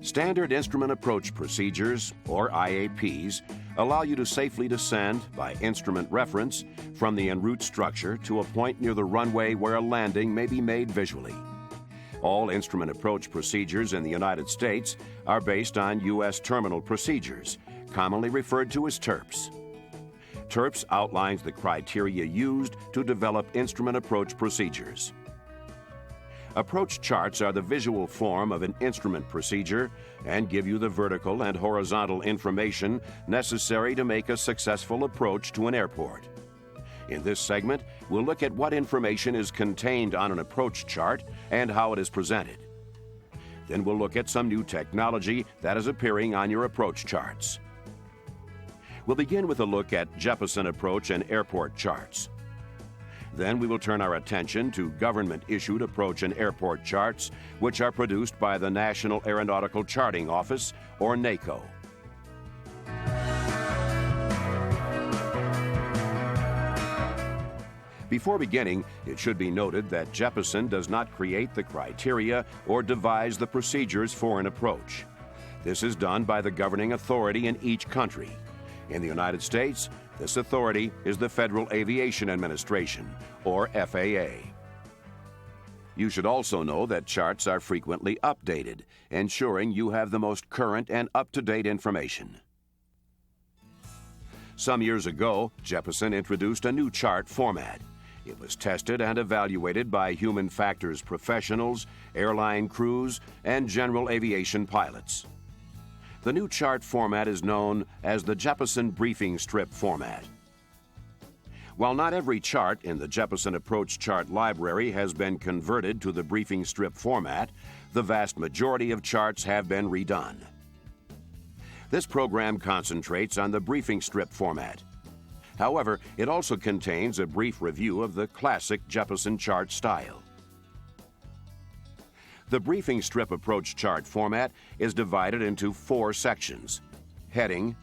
Standard Instrument Approach Procedures, or IAPs, allow you to safely descend by instrument reference from the en route structure to a point near the runway where a landing may be made visually. All instrument approach procedures in the United States are based on U.S. terminal procedures, commonly referred to as TERPs. TERPs outlines the criteria used to develop instrument approach procedures. Approach charts are the visual form of an instrument procedure and give you the vertical and horizontal information necessary to make a successful approach to an airport. In this segment, we'll look at what information is contained on an approach chart and how it is presented. Then we'll look at some new technology that is appearing on your approach charts. We'll begin with a look at Jeppesen Approach and Airport charts. Then we will turn our attention to government-issued approach and airport charts, which are produced by the National Aeronautical Charting Office, or NACO. Before beginning, it should be noted that Jeppesen does not create the criteria or devise the procedures for an approach. This is done by the governing authority in each country. In the United States, this authority is the Federal Aviation Administration, or FAA. You should also know that charts are frequently updated, ensuring you have the most current and up-to-date information. Some years ago, Jeppesen introduced a new chart format. It was tested and evaluated by human factors professionals, airline crews, and general aviation pilots. The new chart format is known as the Jeppesen Briefing Strip format. While not every chart in the Jeppesen Approach Chart library has been converted to the Briefing Strip format, the vast majority of charts have been redone. This program concentrates on the Briefing Strip format. However, it also contains a brief review of the classic Jeppesen chart style. The Briefing Strip Approach Chart format is divided into 4 sections: Heading,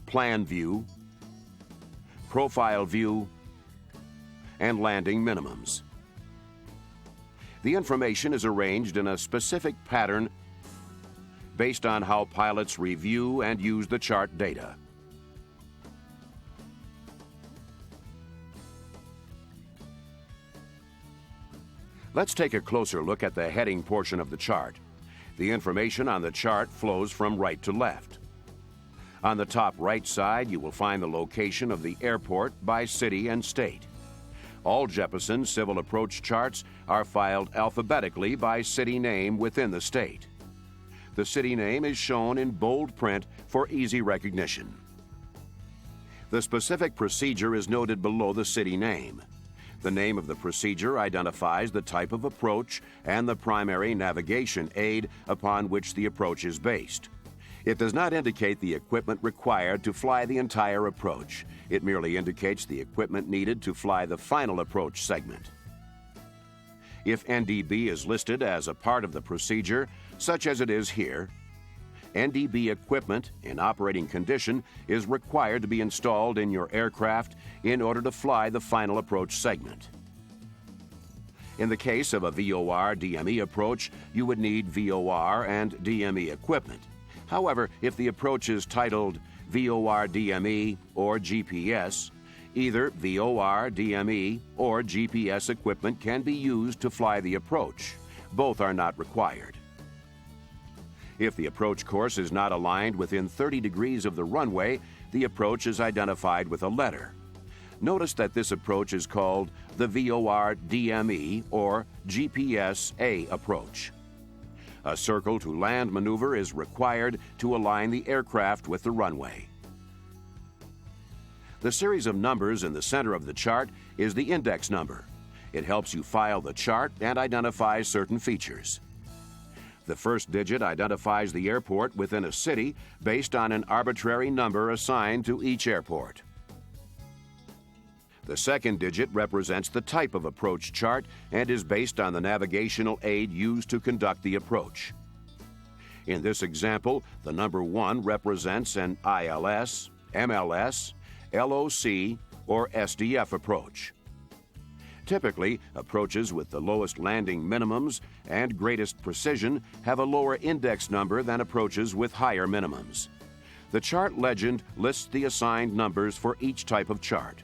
Plan View, Profile View, and Landing Minimums. The information is arranged in a specific pattern based on how pilots review and use the chart data. Let's take a closer look at the heading portion of the chart. The information on the chart flows from right to left. On the top right side, you will find the location of the airport by city and state. All Jeppesen civil approach charts are filed alphabetically by city name within the state. The city name is shown in bold print for easy recognition. The specific procedure is noted below the city name. The name of the procedure identifies the type of approach and the primary navigation aid upon which the approach is based. It does not indicate the equipment required to fly the entire approach. It merely indicates the equipment needed to fly the final approach segment. If NDB is listed as a part of the procedure, such as it is here, NDB equipment in operating condition is required to be installed in your aircraft in order to fly the final approach segment. In the case of a VOR DME approach, you would need VOR and DME equipment. However, if the approach is titled VOR DME or GPS, either VOR DME or GPS equipment can be used to fly the approach. Both are not required. If the approach course is not aligned within 30 degrees of the runway, the approach is identified with a letter. Notice that this approach is called the VOR DME or GPS-A approach. A circle to land maneuver is required to align the aircraft with the runway. The series of numbers in the center of the chart is the index number. It helps you file the chart and identify certain features. The first digit identifies the airport within a city based on an arbitrary number assigned to each airport. The second digit represents the type of approach chart and is based on the navigational aid used to conduct the approach. In this example, the number 1 represents an ILS, MLS, LOC, or SDF approach. Typically, approaches with the lowest landing minimums and greatest precision have a lower index number than approaches with higher minimums. The chart legend lists the assigned numbers for each type of chart.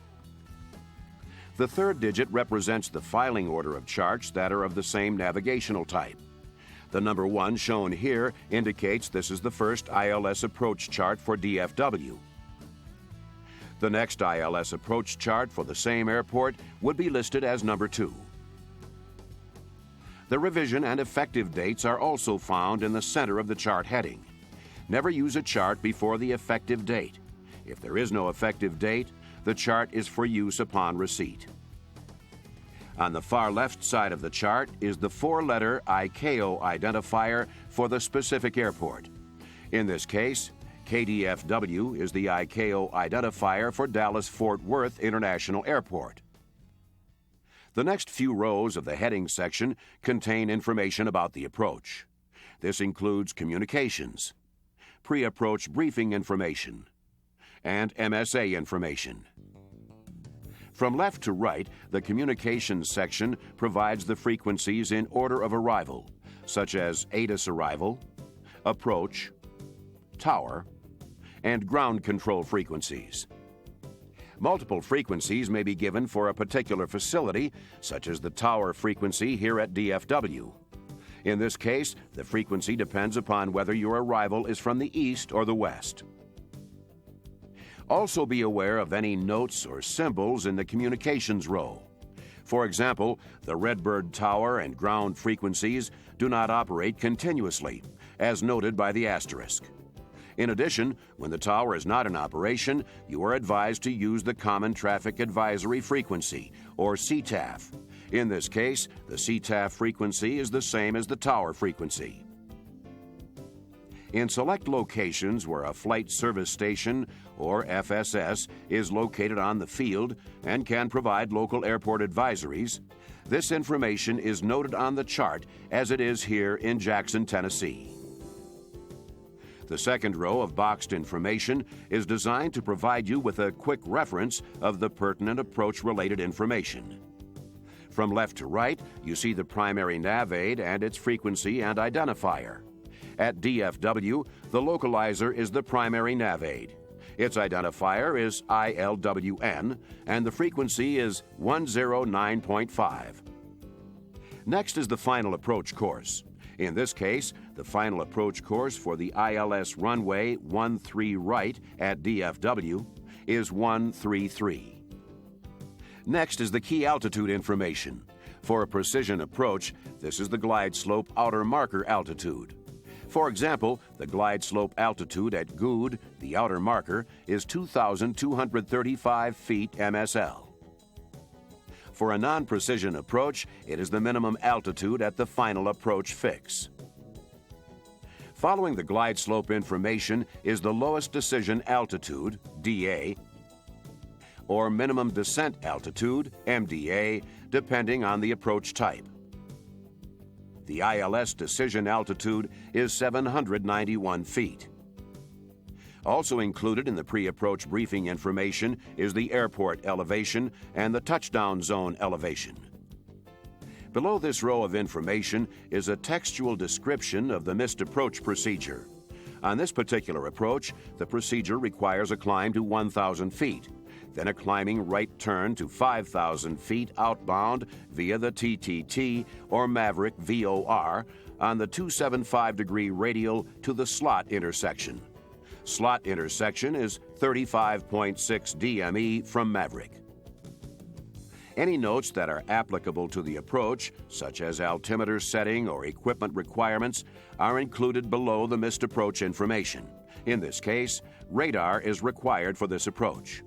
The third digit represents the filing order of charts that are of the same navigational type. The number 1 shown here indicates this is the first ILS approach chart for DFW. The next ILS approach chart for the same airport would be listed as number 2. The revision and effective dates are also found in the center of the chart heading. Never use a chart before the effective date. If there is no effective date, the chart is for use upon receipt. On the far left side of the chart is the 4-letter ICAO identifier for the specific airport. In this case, KDFW is the ICAO identifier for Dallas-Fort Worth International Airport. The next few rows of the heading section contain information about the approach. This includes communications, pre-approach briefing information, and MSA information. From left to right, the communications section provides the frequencies in order of arrival, such as ATIS arrival, approach, tower, and ground control frequencies. Multiple frequencies may be given for a particular facility, such as the tower frequency here at DFW. In this case, the frequency depends upon whether your arrival is from the east or the west. Also be aware of any notes or symbols in the communications row. For example, the Redbird Tower and ground frequencies do not operate continuously, as noted by the asterisk. In addition, when the tower is not in operation, you are advised to use the Common Traffic Advisory Frequency, or CTAF. In this case, the CTAF frequency is the same as the tower frequency. In select locations where a flight service station, or FSS, is located on the field and can provide local airport advisories, this information is noted on the chart as it is here in Jackson, Tennessee. The second row of boxed information is designed to provide you with a quick reference of the pertinent approach-related information. From left to right, you see the primary nav aid and its frequency and identifier. At DFW, the localizer is the primary nav aid. Its identifier is ILWN, and the frequency is 109.5. Next is the final approach course. In this case, the final approach course for the ILS runway 13 right at DFW is 133. Next is the key altitude information. For a precision approach, this is the glide slope outer marker altitude. For example, the glide slope altitude at Good, the outer marker, is 2,235 feet MSL. For a non-precision approach, it is the minimum altitude at the final approach fix. Following the glide slope information is the lowest decision altitude, DA, or minimum descent altitude, MDA, depending on the approach type. The ILS decision altitude is 791 feet. Also included in the pre-approach briefing information is the airport elevation and the touchdown zone elevation. Below this row of information is a textual description of the missed approach procedure. On this particular approach, the procedure requires a climb to 1,000 feet, then a climbing right turn to 5,000 feet outbound via the TTT or Maverick VOR on the 275-degree radial to the slot intersection. Slot intersection is 35.6 DME from Maverick. Any notes that are applicable to the approach, such as altimeter setting or equipment requirements, are included below the missed approach information. In this case, radar is required for this approach.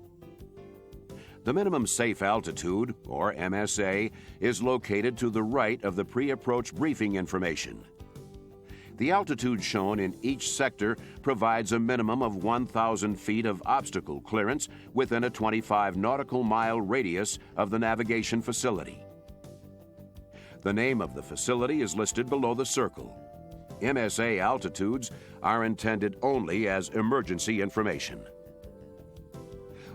The minimum safe altitude, or MSA, is located to the right of the pre-approach briefing information. The altitude shown in each sector provides a minimum of 1,000 feet of obstacle clearance within a 25 nautical mile radius of the navigation facility. The name of the facility is listed below the circle. MSA altitudes are intended only as emergency information.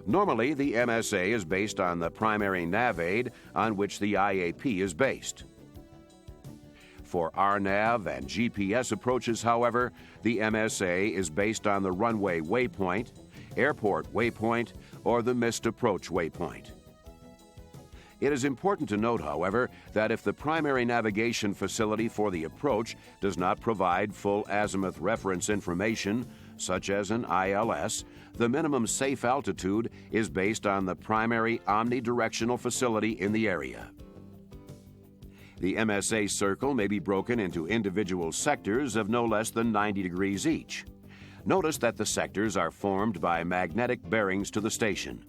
Normally, the MSA is based on the primary nav aid on which the IAP is based. For RNAV and GPS approaches, however, the MSA is based on the runway waypoint, airport waypoint, or the missed approach waypoint. It is important to note, however, that if the primary navigation facility for the approach does not provide full azimuth reference information, such as an ILS, the minimum safe altitude is based on the primary omnidirectional facility in the area. The MSA circle may be broken into individual sectors of no less than 90 degrees each. Notice that the sectors are formed by magnetic bearings to the station.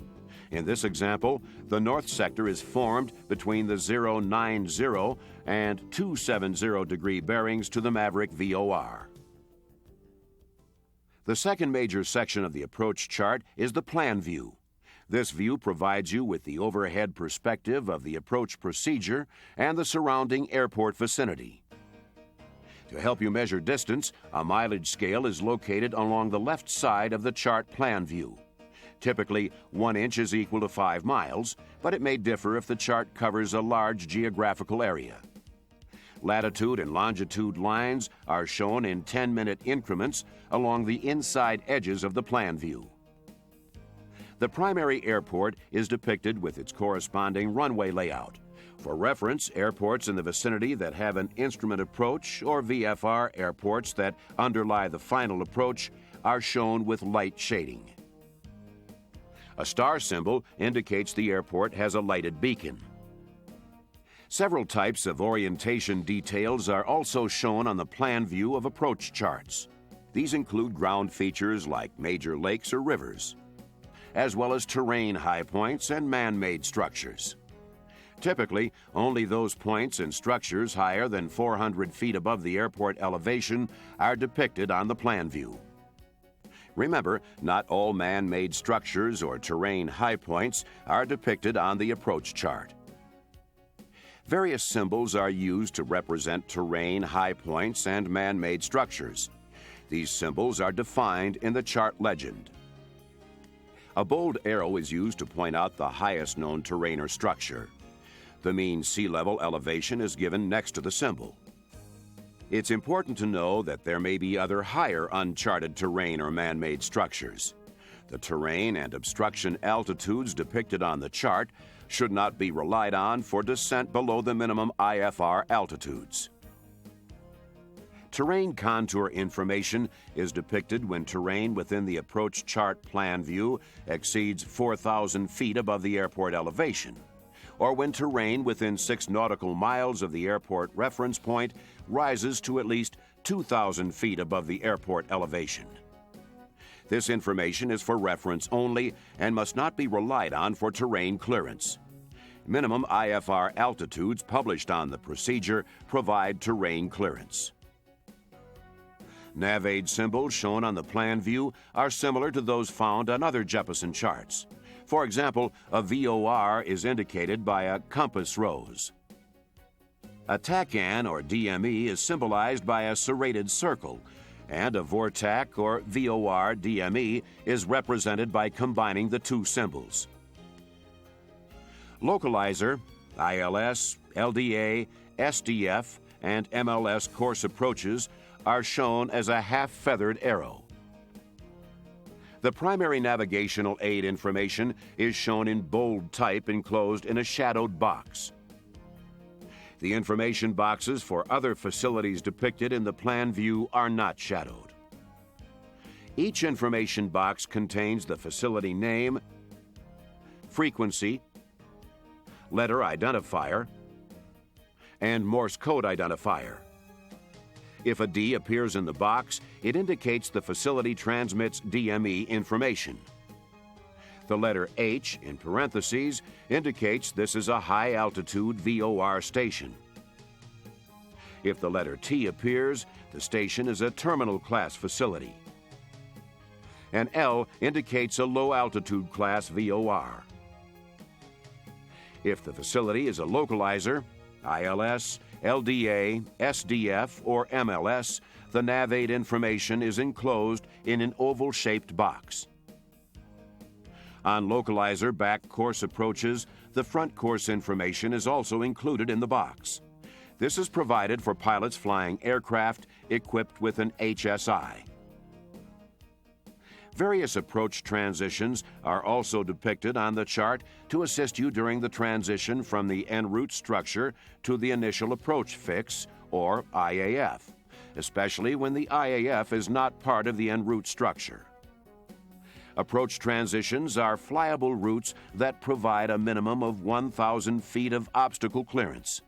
In this example, the north sector is formed between the 090 and 270 degree bearings to the Maverick VOR. The second major section of the approach chart is the plan view. This view provides you with the overhead perspective of the approach procedure and the surrounding airport vicinity. To help you measure distance, a mileage scale is located along the left side of the chart plan view. Typically, 1 inch is equal to 5 miles, but it may differ if the chart covers a large geographical area. Latitude and longitude lines are shown in 10-minute increments along the inside edges of the plan view. The primary airport is depicted with its corresponding runway layout. For reference, airports in the vicinity that have an instrument approach or VFR airports that underlie the final approach are shown with light shading. A star symbol indicates the airport has a lighted beacon. Several types of orientation details are also shown on the plan view of approach charts. These include ground features like major lakes or rivers, as well as terrain high points and man-made structures. Typically, only those points and structures higher than 400 feet above the airport elevation are depicted on the plan view. Remember, not all man-made structures or terrain high points are depicted on the approach chart. Various symbols are used to represent terrain high points and man-made structures. These symbols are defined in the chart legend. A bold arrow is used to point out the highest known terrain or structure. The mean sea level elevation is given next to the symbol. It's important to know that there may be other higher uncharted terrain or man-made structures. The terrain and obstruction altitudes depicted on the chart should not be relied on for descent below the minimum IFR altitudes. Terrain contour information is depicted when terrain within the approach chart plan view exceeds 4,000 feet above the airport elevation, or when terrain within 6 nautical miles of the airport reference point rises to at least 2,000 feet above the airport elevation. This information is for reference only and must not be relied on for terrain clearance. Minimum IFR altitudes published on the procedure provide terrain clearance. Nav aid symbols shown on the plan view are similar to those found on other Jeppesen charts. For example, a VOR is indicated by a compass rose. A TACAN or DME is symbolized by a serrated circle, and a VORTAC or VOR DME is represented by combining the two symbols. Localizer, ILS, LDA, SDF, and MLS course approaches are shown as a half-feathered arrow. The primary navigational aid information is shown in bold type enclosed in a shadowed box. The information boxes for other facilities depicted in the plan view are not shadowed. Each information box contains the facility name, frequency, letter identifier, and Morse code identifier. If a D appears in the box, it indicates the facility transmits DME information. The letter H in parentheses indicates this is a high-altitude VOR station. If the letter T appears, the station is a terminal class facility. An L indicates a low-altitude class VOR. If the facility is a localizer, ILS, LDA, SDF, or MLS, the nav aid information is enclosed in an oval-shaped box. On localizer back course approaches, the front course information is also included in the box. This is provided for pilots flying aircraft equipped with an HSI. Various approach transitions are also depicted on the chart to assist you during the transition from the en route structure to the initial approach fix, or IAF, especially when the IAF is not part of the en route structure. Approach transitions are flyable routes that provide a minimum of 1,000 feet of obstacle clearance.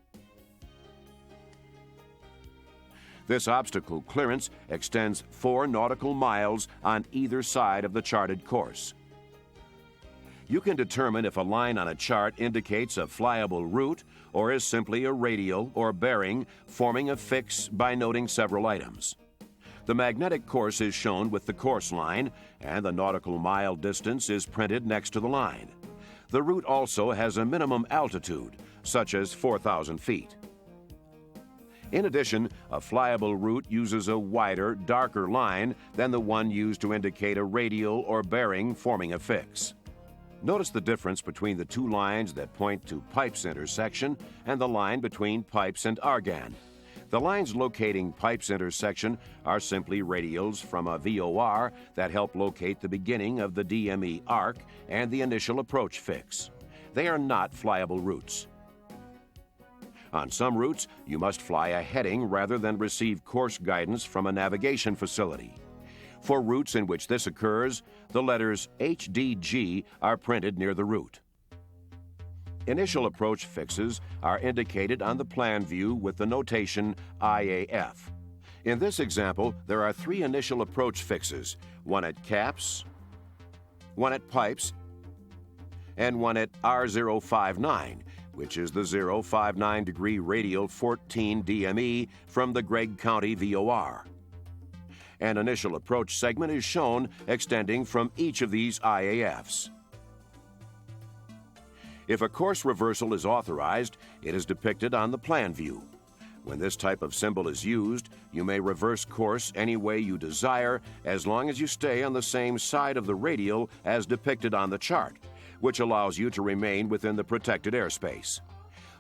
This obstacle clearance extends 4 nautical miles on either side of the charted course. You can determine if a line on a chart indicates a flyable route or is simply a radial or bearing forming a fix by noting several items. The magnetic course is shown with the course line, and the nautical mile distance is printed next to the line. The route also has a minimum altitude, such as 4,000 feet. In addition, a flyable route uses a wider, darker line than the one used to indicate a radial or bearing forming a fix. Notice the difference between the 2 lines that point to Pipes intersection and the line between Pipes and Argan. The lines locating Pipes intersection are simply radials from a VOR that help locate the beginning of the DME arc and the initial approach fix. They are not flyable routes. On some routes, you must fly a heading rather than receive course guidance from a navigation facility. For routes in which this occurs, the letters HDG are printed near the route. Initial approach fixes are indicated on the plan view with the notation IAF. In this example, there are 3 initial approach fixes, one at Caps, one at Pipes, and one at R059, which is the 059-degree radial 14 DME from the Gregg County VOR. An initial approach segment is shown extending from each of these IAFs. If a course reversal is authorized, it is depicted on the plan view. When this type of symbol is used, you may reverse course any way you desire as long as you stay on the same side of the radial as depicted on the chart, which allows you to remain within the protected airspace.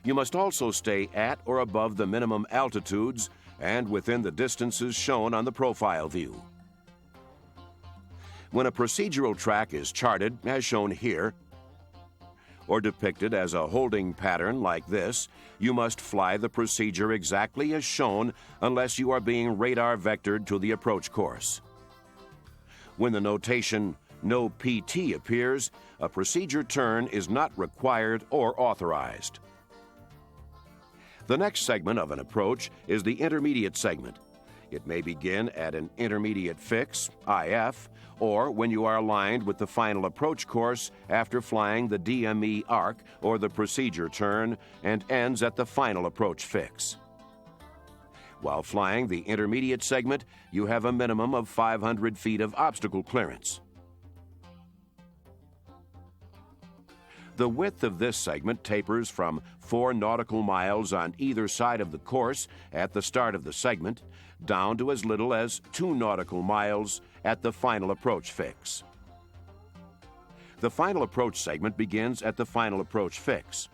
You must also stay at or above the minimum altitudes and within the distances shown on the profile view. When a procedural track is charted, as shown here, or depicted as a holding pattern like this, you must fly the procedure exactly as shown unless you are being radar vectored to the approach course. When the notation "No PT" appears, a procedure turn is not required or authorized. The next segment of an approach is the intermediate segment. It may begin at an intermediate fix, IF, or when you are aligned with the final approach course after flying the DME arc or the procedure turn, and ends at the final approach fix. While flying the intermediate segment, you have a minimum of 500 feet of obstacle clearance. The width of this segment tapers from 4 nautical miles on either side of the course at the start of the segment, down to as little as 2 nautical miles at the final approach fix. The final approach segment begins at the final approach fix.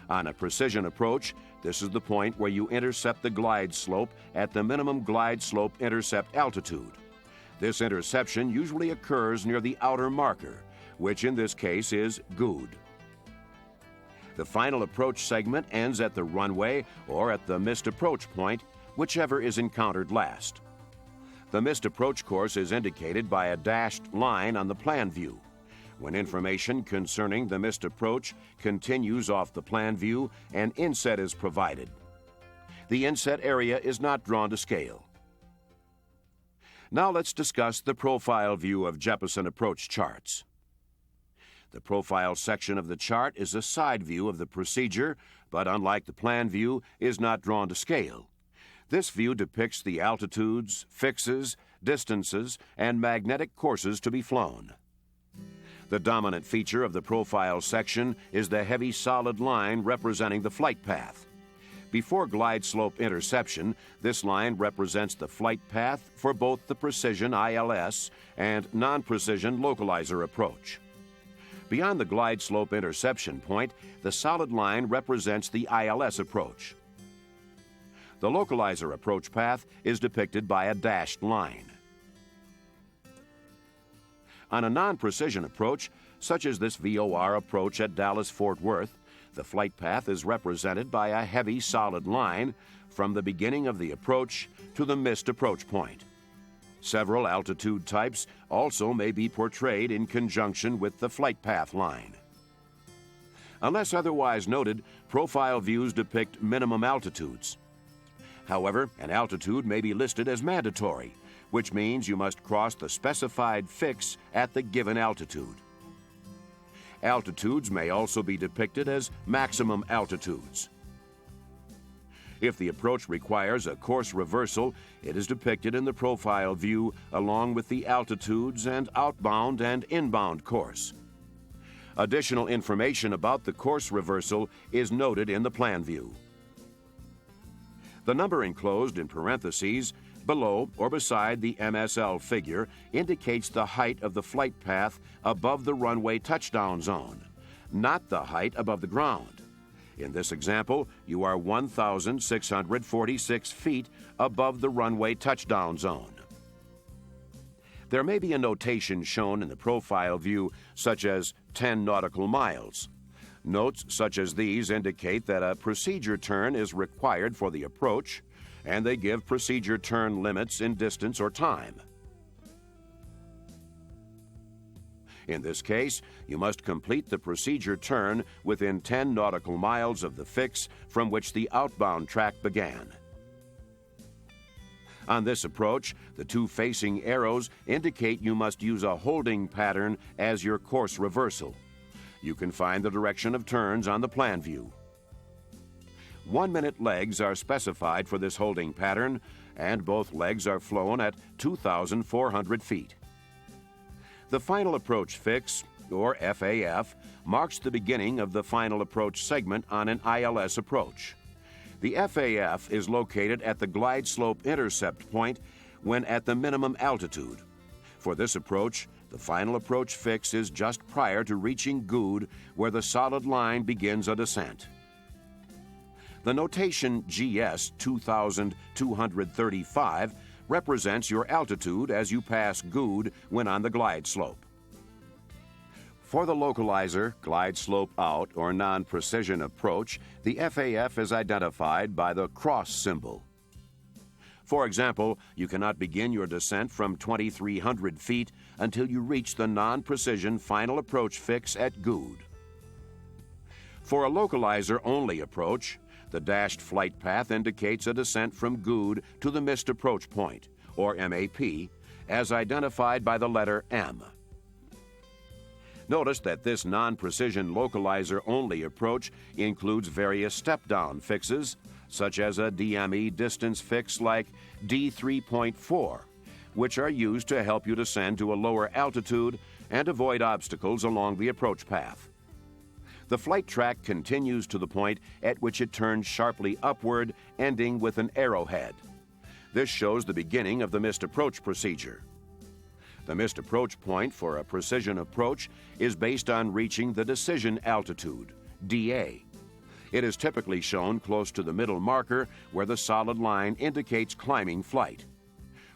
On a precision approach, this is the point where you intercept the glide slope at the minimum glide slope intercept altitude. This interception usually occurs near the outer marker, which in this case is good. The final approach segment ends at the runway or at the missed approach point, whichever is encountered last. The missed approach course is indicated by a dashed line on the plan view. When information concerning the missed approach continues off the plan view, an inset is provided. The inset area is not drawn to scale. Now let's discuss the profile view of Jeppesen Approach Charts. The profile section of the chart is a side view of the procedure, but unlike the plan view, is not drawn to scale. This view depicts the altitudes, fixes, distances, and magnetic courses to be flown. The dominant feature of the profile section is the heavy solid line representing the flight path. Before glide slope interception, this line represents the flight path for both the precision ILS and non-precision localizer approach. Beyond the glide slope interception point, the solid line represents the ILS approach. The localizer approach path is depicted by a dashed line. On a non-precision approach, such as this VOR approach at Dallas-Fort Worth, the flight path is represented by a heavy solid line from the beginning of the approach to the missed approach point. Several altitude types also may be portrayed in conjunction with the flight path line. Unless otherwise noted, profile views depict minimum altitudes. However, an altitude may be listed as mandatory, which means you must cross the specified fix at the given altitude. Altitudes may also be depicted as maximum altitudes. If the approach requires a course reversal, it is depicted in the profile view along with the altitudes and outbound and inbound course. Additional information about the course reversal is noted in the plan view. The number enclosed in parentheses below or beside the MSL figure indicates the height of the flight path above the runway touchdown zone, not the height above the ground. In this example, you are 1,646 feet above the runway touchdown zone. There may be a notation shown in the profile view, such as 10 nautical miles. Notes such as these indicate that a procedure turn is required for the approach, and they give procedure turn limits in distance or time. In this case, you must complete the procedure turn within 10 nautical miles of the fix from which the outbound track began. On this approach, the two facing arrows indicate you must use a holding pattern as your course reversal. You can find the direction of turns on the plan view. 1-minute legs are specified for this holding pattern, and both legs are flown at 2,400 feet. The final approach fix, or FAF, marks the beginning of the final approach segment on an ILS approach. The FAF is located at the glide slope intercept point when at the minimum altitude. For this approach, the final approach fix is just prior to reaching GOOD, where the solid line begins a descent. The notation GS 2,235 represents your altitude as you pass GOOD when on the glide slope. For the localizer, glide slope out, or non-precision approach, the FAF is identified by the cross symbol. For example, you cannot begin your descent from 2,300 feet until you reach the non-precision final approach fix at GOOD. For a localizer-only approach, the dashed flight path indicates a descent from GOOD to the missed approach point, or MAP, as identified by the letter M. Notice that this non-precision localizer-only approach includes various step-down fixes, such as a DME distance fix like D3.4, which are used to help you descend to a lower altitude and avoid obstacles along the approach path. The flight track continues to the point at which it turns sharply upward, ending with an arrowhead. This shows the beginning of the missed approach procedure. The missed approach point for a precision approach is based on reaching the decision altitude, DA. It is typically shown close to the middle marker where the solid line indicates climbing flight.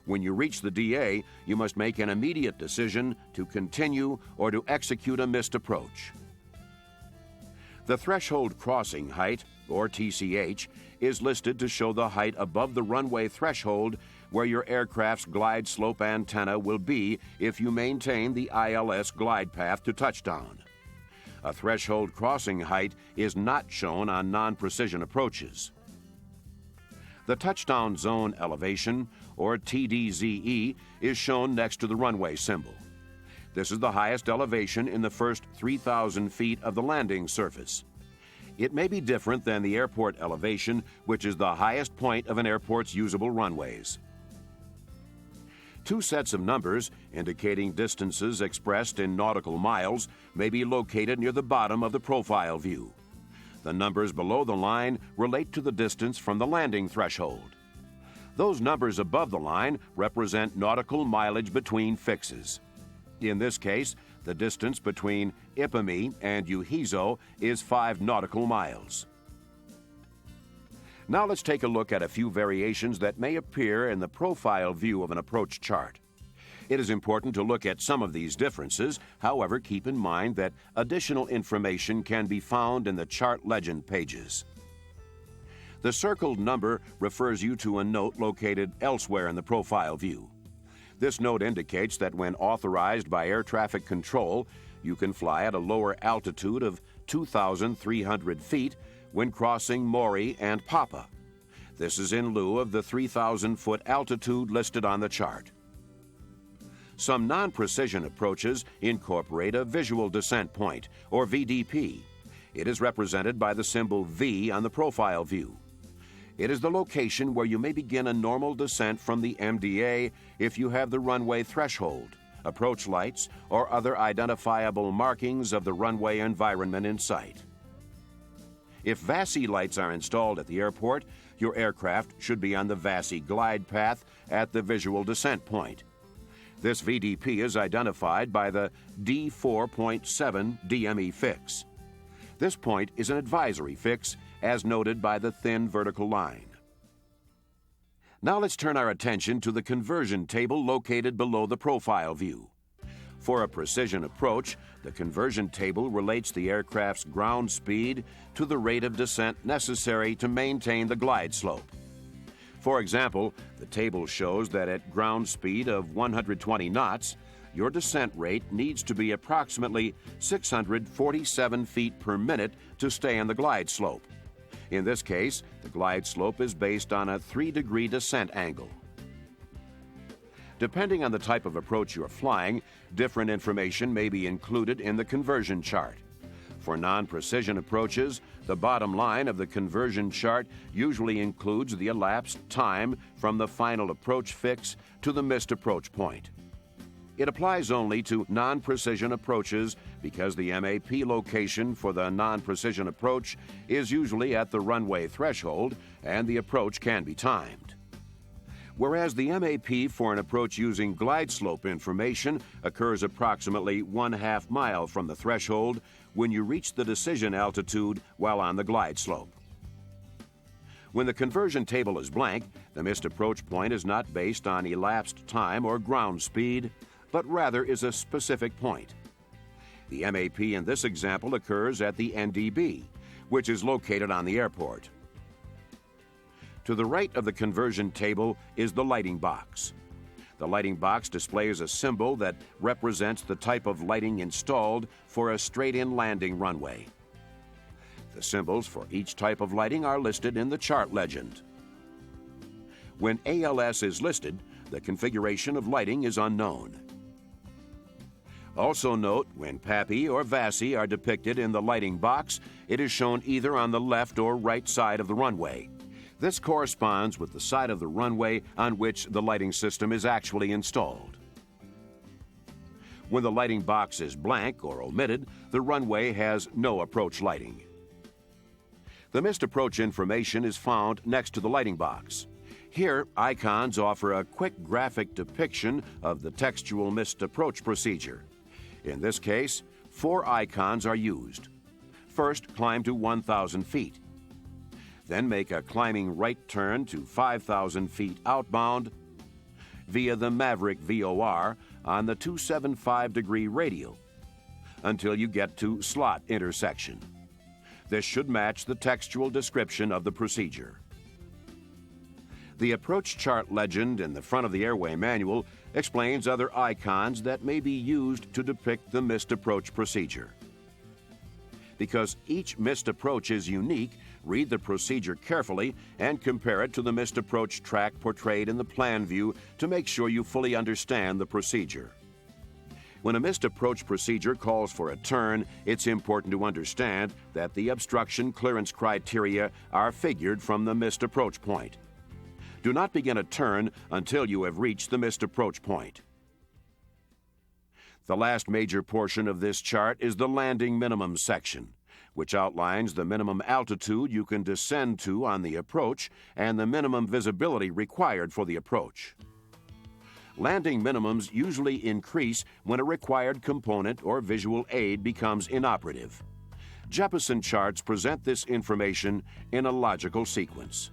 When you reach the DA, you must make an immediate decision to continue or to execute a missed approach. The threshold crossing height, or TCH, is listed to show the height above the runway threshold where your aircraft's glide slope antenna will be if you maintain the ILS glide path to touchdown. A threshold crossing height is not shown on non-precision approaches. The touchdown zone elevation, or TDZE, is shown next to the runway symbol. This is the highest elevation in the first 3,000 feet of the landing surface. It may be different than the airport elevation, which is the highest point of an airport's usable runways. Two sets of numbers indicating distances expressed in nautical miles may be located near the bottom of the profile view. The numbers below the line relate to the distance from the landing threshold. Those numbers above the line represent nautical mileage between fixes. In this case, The distance between Ipami and Uhizo is 5 nautical miles. Now let's take a look at a few variations that may appear in the profile view of an approach chart. It is important to look at some of these differences. However, keep in mind that additional information can be found in the chart legend pages. The circled number refers you to a note located elsewhere in the profile view. This note indicates that when authorized by air traffic control, you can fly at a lower altitude of 2,300 feet when crossing Maury and Papa. This is in lieu of the 3,000-foot altitude listed on the chart. Some non-precision approaches incorporate a visual descent point, or VDP. It is represented by the symbol V on the profile view. It is the location where you may begin a normal descent from the MDA if you have the runway threshold, approach lights, or other identifiable markings of the runway environment in sight. If VASI lights are installed at the airport, your aircraft should be on the VASI glide path at the visual descent point. This VDP is identified by the D4.7 DME fix. This point is an advisory fix, as noted by the thin vertical line. Now let's turn our attention to the conversion table located below the profile view. For a precision approach, the conversion table relates the aircraft's ground speed to the rate of descent necessary to maintain the glide slope. For example, the table shows that at ground speed of 120 knots, your descent rate needs to be approximately 647 feet per minute to stay on the glide slope. In this case, the glide slope is based on a 3-degree descent angle. Depending on the type of approach you're flying, different information may be included in the conversion chart. For non-precision approaches, the bottom line of the conversion chart usually includes the elapsed time from the final approach fix to the missed approach point. It applies only to non-precision approaches because the MAP location for the non-precision approach is usually at the runway threshold and the approach can be timed. Whereas the MAP for an approach using glide slope information occurs approximately 1/2 mile from the threshold when you reach the decision altitude while on the glide slope. When the conversion table is blank, the missed approach point is not based on elapsed time or ground speed, but rather is a specific point. The MAP in this example occurs at the NDB, which is located on the airport. To the right of the conversion table is the lighting box. The lighting box displays a symbol that represents the type of lighting installed for a straight-in landing runway. The symbols for each type of lighting are listed in the chart legend. When ALS is listed, the configuration of lighting is unknown. Also note, when PAPI or VASI are depicted in the lighting box, it is shown either on the left or right side of the runway. This corresponds with the side of the runway on which the lighting system is actually installed. When the lighting box is blank or omitted, the runway has no approach lighting. The missed approach information is found next to the lighting box. Here, icons offer a quick graphic depiction of the textual missed approach procedure. In this case, 4 icons are used. First, climb to 1,000 feet. Then make a climbing right turn to 5,000 feet outbound via the Maverick VOR on the 275-degree radial until you get to slot intersection. This should match the textual description of the procedure. The approach chart legend in the front of the airway manual explains other icons that may be used to depict the missed approach procedure. Because each missed approach is unique, read the procedure carefully and compare it to the missed approach track portrayed in the plan view to make sure you fully understand the procedure. When a missed approach procedure calls for a turn, it's important to understand that the obstruction clearance criteria are figured from the missed approach point. Do not begin a turn until you have reached the missed approach point. The last major portion of this chart is the landing minimum section, which outlines the minimum altitude you can descend to on the approach and the minimum visibility required for the approach. landing minimums usually increase when a required component or visual aid becomes inoperative. Jeppesen charts present this information in a logical sequence.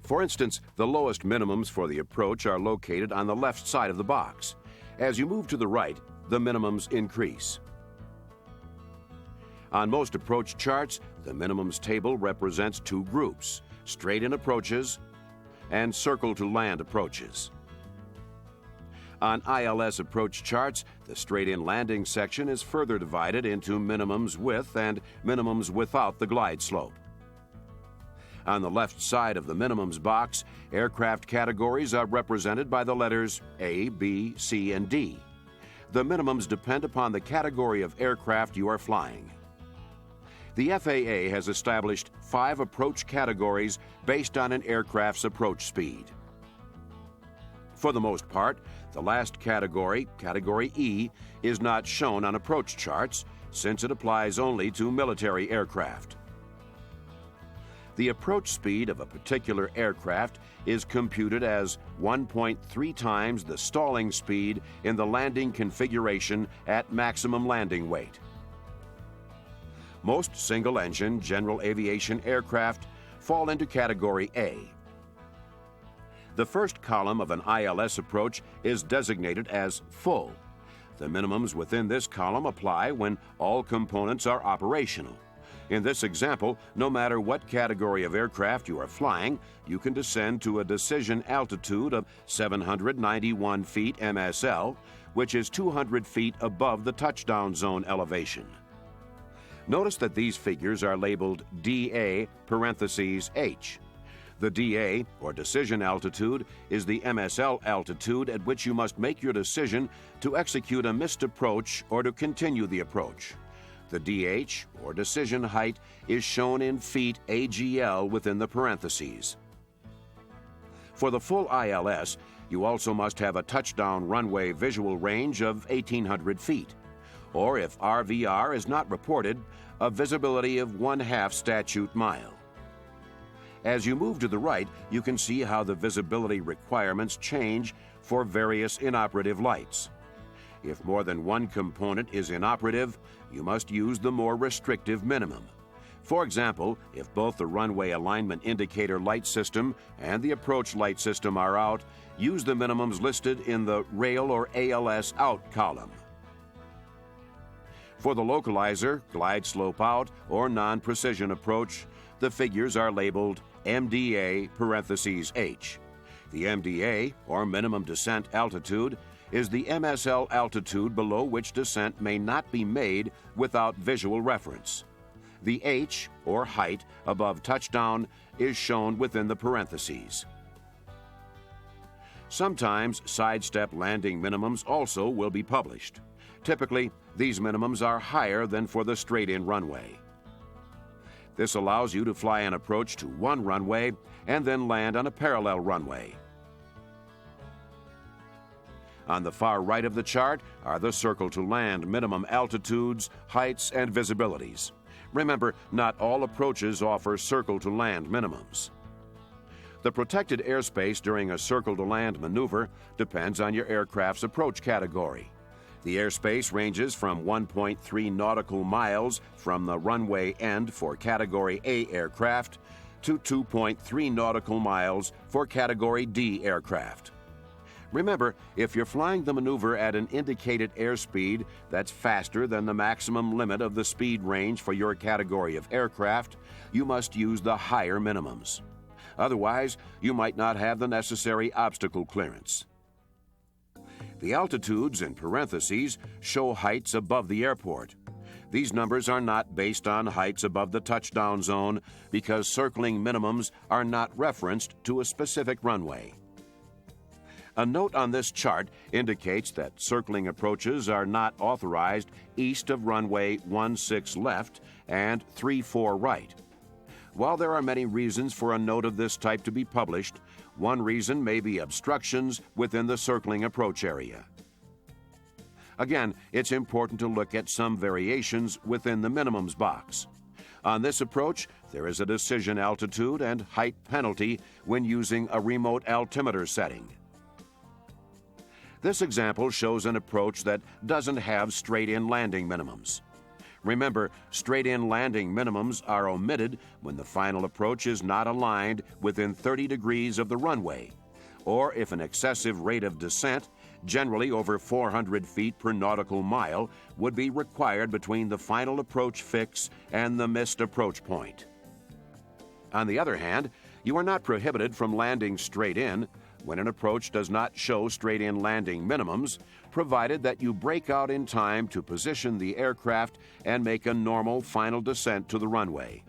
For instance, the lowest minimums for the approach are located on the left side of the box. As you move to the right, the minimums increase. On most approach charts, the minimums table represents two groups: straight-in approaches and circle-to-land approaches. On ILS approach charts, the straight-in landing section is further divided into minimums with and minimums without the glide slope. On the left side of the minimums box, aircraft categories are represented by the letters A, B, C, and D. The minimums depend upon the category of aircraft you are flying. The FAA has established 5 approach categories based on an aircraft's approach speed. For the most part, the last category, Category E, is not shown on approach charts since it applies only to military aircraft. The approach speed of a particular aircraft is computed as 1.3 times the stalling speed in the landing configuration at maximum landing weight. Most single-engine general aviation aircraft fall into Category A. The first column of an ILS approach is designated as full. The minimums within this column apply when all components are operational. In this example, no matter what category of aircraft you are flying, you can descend to a decision altitude of 791 feet MSL, which is 200 feet above the touchdown zone elevation. Notice that these figures are labeled DA parentheses H. The DA, or decision altitude, is the MSL altitude at which you must make your decision to execute a missed approach or to continue the approach. The DH, or decision height, is shown in feet AGL within the parentheses. For the full ILS, you also must have a touchdown runway visual range of 1,800 feet, or if RVR is not reported, a visibility of 1/2 statute mile. As you move to the right, you can see how the visibility requirements change for various inoperative lights. If more than one component is inoperative, you must use the more restrictive minimum. For example, if both the runway alignment indicator light system and the approach light system are out, use the minimums listed in the rail or ALS out column. For the localizer, glide slope out, or non-precision approach, the figures are labeled MDA parentheses H. The MDA, or minimum descent altitude, is the MSL altitude below which descent may not be made without visual reference. The H, or height, above touchdown is shown within the parentheses. Sometimes sidestep landing minimums also will be published. Typically, these minimums are higher than for the straight-in runway. This allows you to fly an approach to one runway and then land on a parallel runway. On the far right of the chart are the circle-to-land minimum altitudes, heights, and visibilities. Remember, not all approaches offer circle-to-land minimums. The protected airspace during a circle-to-land maneuver depends on your aircraft's approach category. The airspace ranges from 1.3 nautical miles from the runway end for Category A aircraft to 2.3 nautical miles for Category D aircraft. Remember, if you're flying the maneuver at an indicated airspeed that's faster than the maximum limit of the speed range for your category of aircraft, you must use the higher minimums. Otherwise, you might not have the necessary obstacle clearance. The altitudes in parentheses show heights above the airport. These numbers are not based on heights above the touchdown zone because circling minimums are not referenced to a specific runway. A note on this chart indicates that circling approaches are not authorized east of runway 16 left and 34 right. While there are many reasons for a note of this type to be published, one reason may be obstructions within the circling approach area. Again, it's important to look at some variations within the minimums box. On this approach, there is a decision altitude and height penalty when using a remote altimeter setting. This example shows an approach that doesn't have straight-in landing minimums. Remember, straight-in landing minimums are omitted when the final approach is not aligned within 30 degrees of the runway, or if an excessive rate of descent, generally over 400 feet per nautical mile, would be required between the final approach fix and the missed approach point. On the other hand, you are not prohibited from landing straight in when an approach does not show straight-in landing minimums, provided that you break out in time to position the aircraft and make a normal final descent to the runway.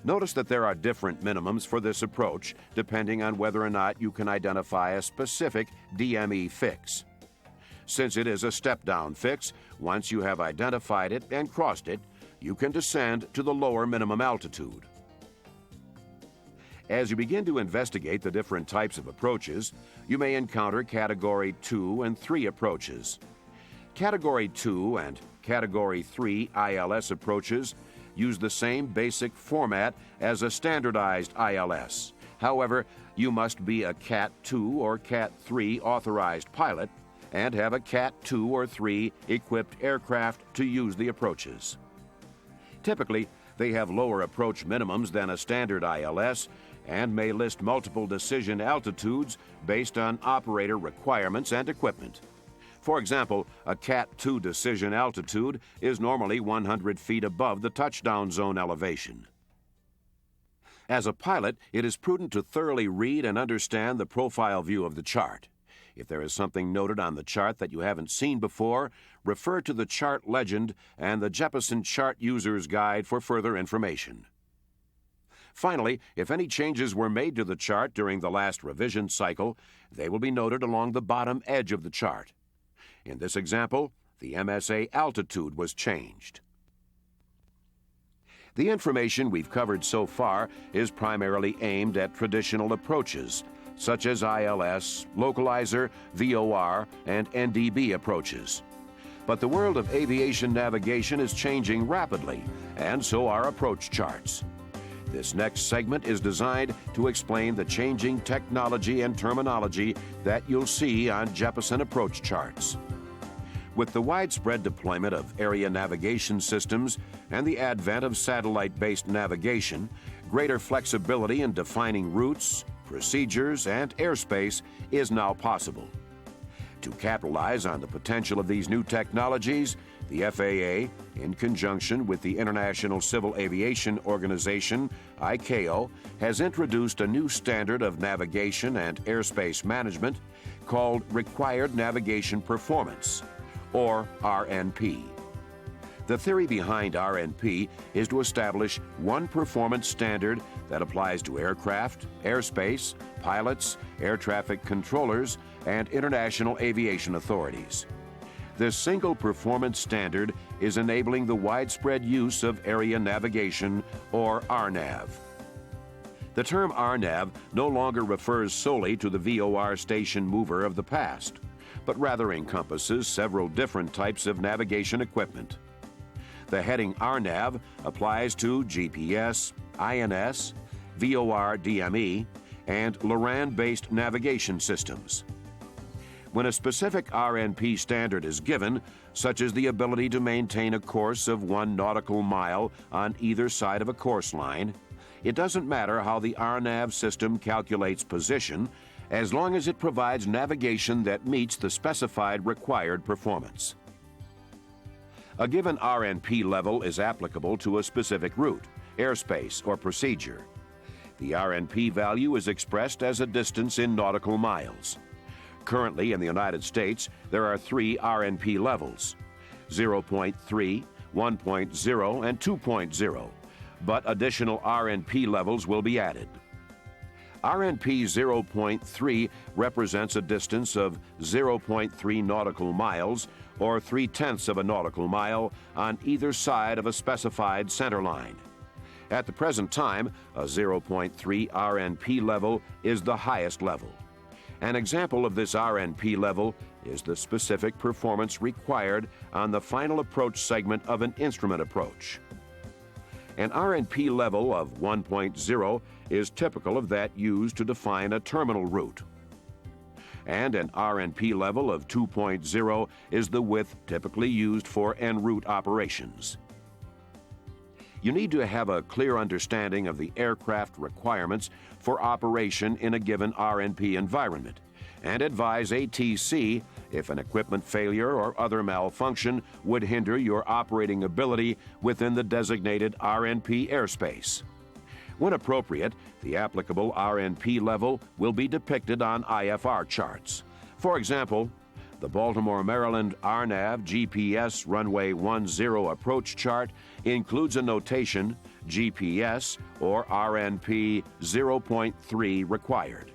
Notice that there are different minimums for this approach depending on whether or not you can identify a specific DME fix. Since it is a step-down fix, once you have identified it and crossed it, you can descend to the lower minimum altitude. As you begin to investigate the different types of approaches, you may encounter Category 2 and 3 approaches. Category 2 and Category 3 ILS approaches use the same basic format as a standardized ILS. However, you must be a Cat 2 or Cat 3 authorized pilot and have a Cat 2 or 3 equipped aircraft to use the approaches. Typically, they have lower approach minimums than a standard ILS and may list multiple decision altitudes based on operator requirements and equipment. For example, a Cat 2 decision altitude is normally 100 feet above the touchdown zone elevation. As a pilot, it is prudent to thoroughly read and understand the profile view of the chart. If there is something noted on the chart that you haven't seen before, refer to the chart legend and the Jeppesen Chart User's Guide for further information. Finally, if any changes were made to the chart during the last revision cycle, they will be noted along the bottom edge of the chart. In this example, the MSA altitude was changed. The information we've covered so far is primarily aimed at traditional approaches, such as ILS, localizer, VOR, and NDB approaches. But the world of aviation navigation is changing rapidly, and so are approach charts. This next segment is designed to explain the changing technology and terminology that you'll see on Jeppesen Approach Charts. With the widespread deployment of area navigation systems and the advent of satellite-based navigation, greater flexibility in defining routes, procedures, and airspace is now possible. To capitalize on the potential of these new technologies, the FAA, in conjunction with the International Civil Aviation Organization, ICAO, has introduced a new standard of navigation and airspace management called Required Navigation Performance, or RNP. The theory behind RNP is to establish one performance standard that applies to aircraft, airspace, pilots, air traffic controllers, and international aviation authorities. This single performance standard is enabling the widespread use of area navigation, or RNAV. The term RNAV no longer refers solely to the VOR station mover of the past, but rather encompasses several different types of navigation equipment. The heading RNAV applies to GPS, INS, VOR DME, and LORAN-based navigation systems. When a specific RNP standard is given, such as the ability to maintain a course of 1 nautical mile on either side of a course line, it doesn't matter how the RNAV system calculates position, as long as it provides navigation that meets the specified required performance. A given RNP level is applicable to a specific route, airspace, or procedure. The RNP value is expressed as a distance in nautical miles. Currently, in the United States, there are 3 RNP levels: 0.3, 1.0, and 2.0, but additional RNP levels will be added. RNP 0.3 represents a distance of 0.3 nautical miles, or 3/10 of a nautical mile, on either side of a specified center line. At the present time, a 0.3 RNP level is the highest level. An example of this RNP level is the specific performance required on the final approach segment of an instrument approach. An RNP level of 1.0 is typical of that used to define a terminal route. and an RNP level of 2.0 is the width typically used for en route operations. You need to have a clear understanding of the aircraft requirements for operation in a given RNP environment, and advise ATC if an equipment failure or other malfunction would hinder your operating ability within the designated RNP airspace. When appropriate, the applicable RNP level will be depicted on IFR charts. For example, the Baltimore, Maryland RNAV GPS Runway 10 approach chart includes a notation GPS or RNP 0.3 required.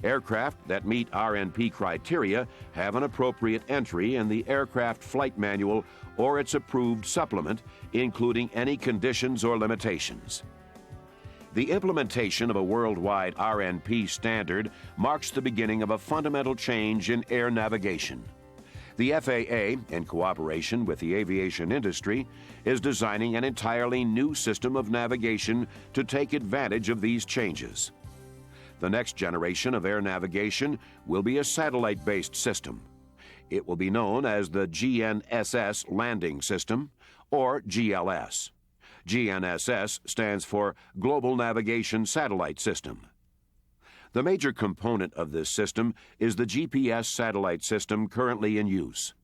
Aircraft that meet RNP criteria have an appropriate entry in the aircraft flight manual or its approved supplement, including any conditions or limitations. The implementation of a worldwide RNP standard marks the beginning of a fundamental change in air navigation. The FAA, in cooperation with the aviation industry, is designing an entirely new system of navigation to take advantage of these changes. The next generation of air navigation will be a satellite-based system. It will be known as the GNSS Landing System, or GLS. GNSS stands for Global Navigation Satellite System. The major component of this system is the GPS satellite system currently in use.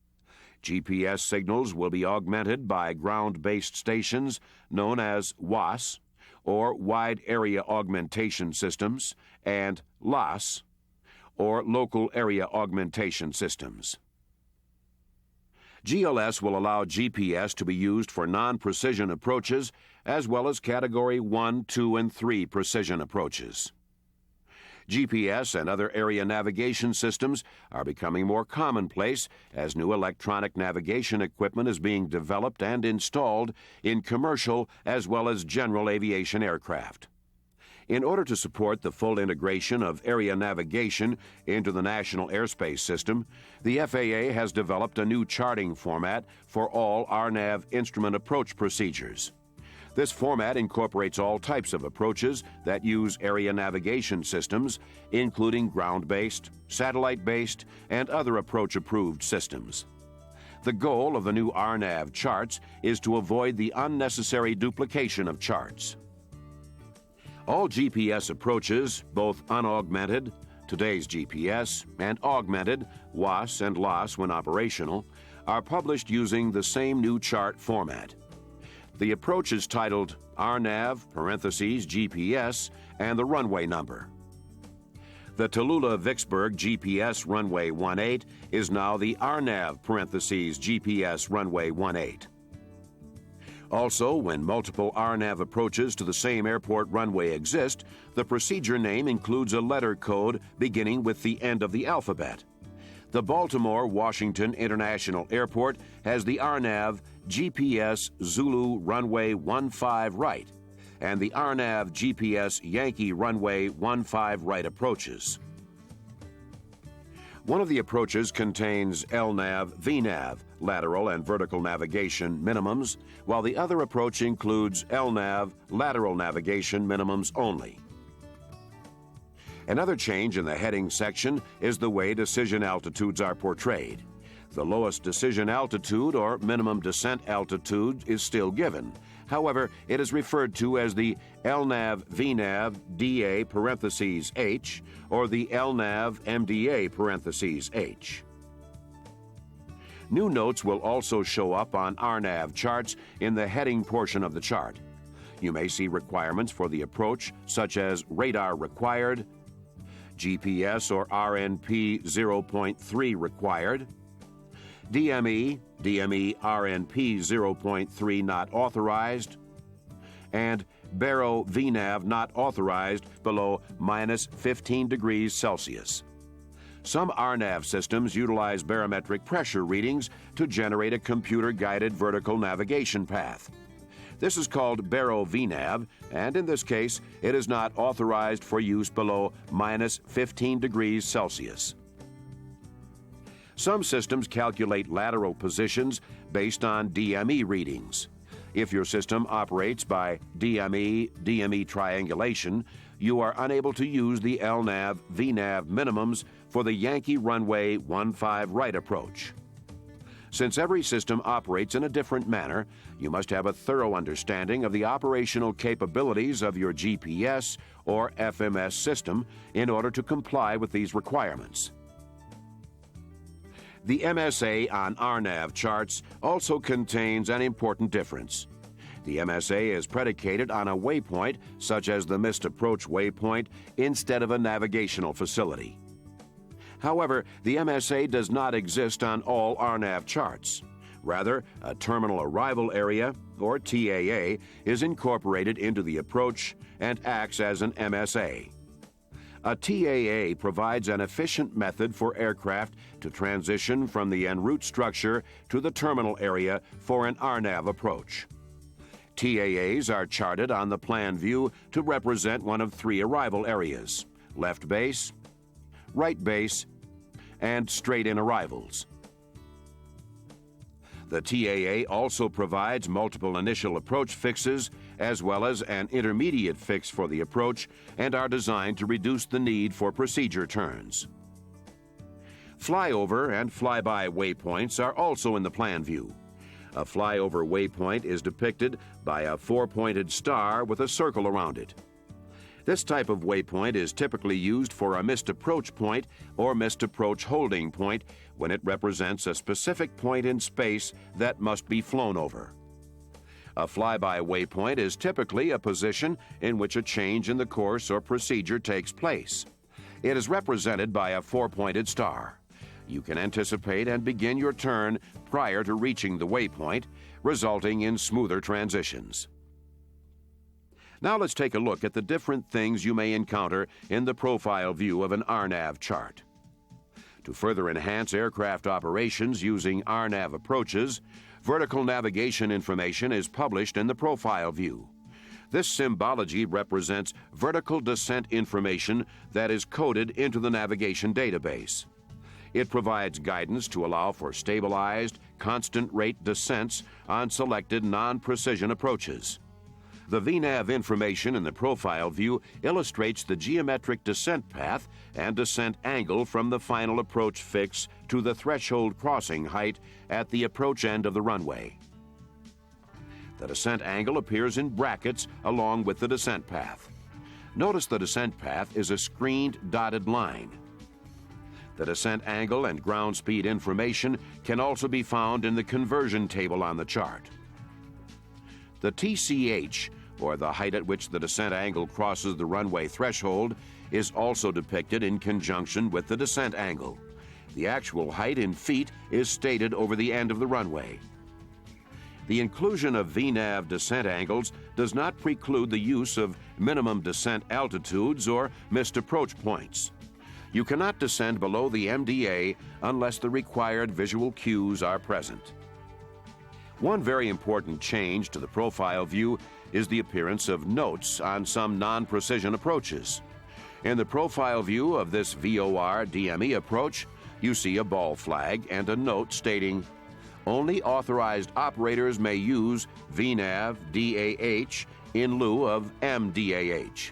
GPS signals will be augmented by ground-based stations known as WAAS, or Wide Area Augmentation Systems, and LAS, or Local Area Augmentation Systems. GLS will allow GPS to be used for non-precision approaches as well as Category 1, 2, and 3 precision approaches. GPS and other area navigation systems are becoming more commonplace as new electronic navigation equipment is being developed and installed in commercial as well as general aviation aircraft. In order to support the full integration of area navigation into the national airspace system, the FAA has developed a new charting format for all RNAV instrument approach procedures. This format incorporates all types of approaches that use area navigation systems, including ground-based, satellite-based, and other approach-approved systems. The goal of the new RNAV charts is to avoid the unnecessary duplication of charts. All GPS approaches, both unaugmented, today's GPS, and augmented, WAAS and LAS when operational, are published using the same new chart format. The approach is titled RNAV, GPS, and the runway number. The Tallulah-Vicksburg GPS Runway 18 is now the RNAV, GPS Runway 18. Also, when multiple RNAV approaches to the same airport runway exist, the procedure name includes a letter code beginning with the end of the alphabet. The Baltimore-Washington International Airport has the RNAV GPS Zulu Runway 15 right and the RNAV GPS Yankee Runway 15 right approaches. One of the approaches contains LNAV, VNAV, lateral and vertical navigation minimums, while the other approach includes LNAV, lateral navigation minimums only. Another change in the heading section is the way decision altitudes are portrayed. The lowest decision altitude or minimum descent altitude is still given. However, it is referred to as the LNAV VNAV DA parentheses H or the LNAV MDA parentheses H. New notes will also show up on RNAV charts in the heading portion of the chart. You may see requirements for the approach such as radar required, GPS or RNP 0.3 required, DME RNP 0.3 not authorized, and Baro VNAV not authorized below minus 15 degrees Celsius. Some RNAV systems utilize barometric pressure readings to generate a computer-guided vertical navigation path. This is called Baro VNAV, and in this case, it is not authorized for use below minus 15 degrees Celsius. Some systems calculate lateral positions based on DME readings. If your system operates by DME triangulation, you are unable to use the LNAV VNAV minimums for the Yankee Runway 15 right approach. Since every system operates in a different manner, you must have a thorough understanding of the operational capabilities of your GPS or FMS system in order to comply with these requirements. The MSA on RNAV charts also contains an important difference. The MSA is predicated on a waypoint, such as the missed approach waypoint, instead of a navigational facility. However, the MSA does not exist on all RNAV charts. Rather, a terminal arrival area, or TAA, is incorporated into the approach and acts as an MSA. A TAA provides an efficient method for aircraft to transition from the en route structure to the terminal area for an RNAV approach. TAAs are charted on the plan view to represent one of three arrival areas: left base, right base, and straight-in arrivals. The TAA also provides multiple initial approach fixes as well as an intermediate fix for the approach and are designed to reduce the need for procedure turns. Flyover and flyby waypoints are also in the plan view. A flyover waypoint is depicted by a four-pointed star with a circle around it. This type of waypoint is typically used for a missed approach point or missed approach holding point when it represents a specific point in space that must be flown over. A flyby waypoint is typically a position in which a change in the course or procedure takes place. It is represented by a four-pointed star. You can anticipate and begin your turn prior to reaching the waypoint, resulting in smoother transitions. Now let's take a look at the different things you may encounter in the profile view of an RNAV chart. To further enhance aircraft operations using RNAV approaches, vertical navigation information is published in the profile view. This symbology represents vertical descent information that is coded into the navigation database. It provides guidance to allow for stabilized, constant rate descents on selected non-precision approaches. The VNAV information in the profile view illustrates the geometric descent path and descent angle from the final approach fix to the threshold crossing height at the approach end of the runway. The descent angle appears in brackets along with the descent path. Notice the descent path is a screened dotted line. The descent angle and ground speed information can also be found in the conversion table on the chart. The TCH, or the height at which the descent angle crosses the runway threshold, is also depicted in conjunction with the descent angle. The actual height in feet is stated over the end of the runway. The inclusion of VNAV descent angles does not preclude the use of minimum descent altitudes or missed approach points. You cannot descend below the MDA unless the required visual cues are present. One very important change to the profile view is the appearance of notes on some non-precision approaches. In the profile view of this VOR DME approach, you see a ball flag and a note stating, "Only authorized operators may use VNAV DAH in lieu of MDAH."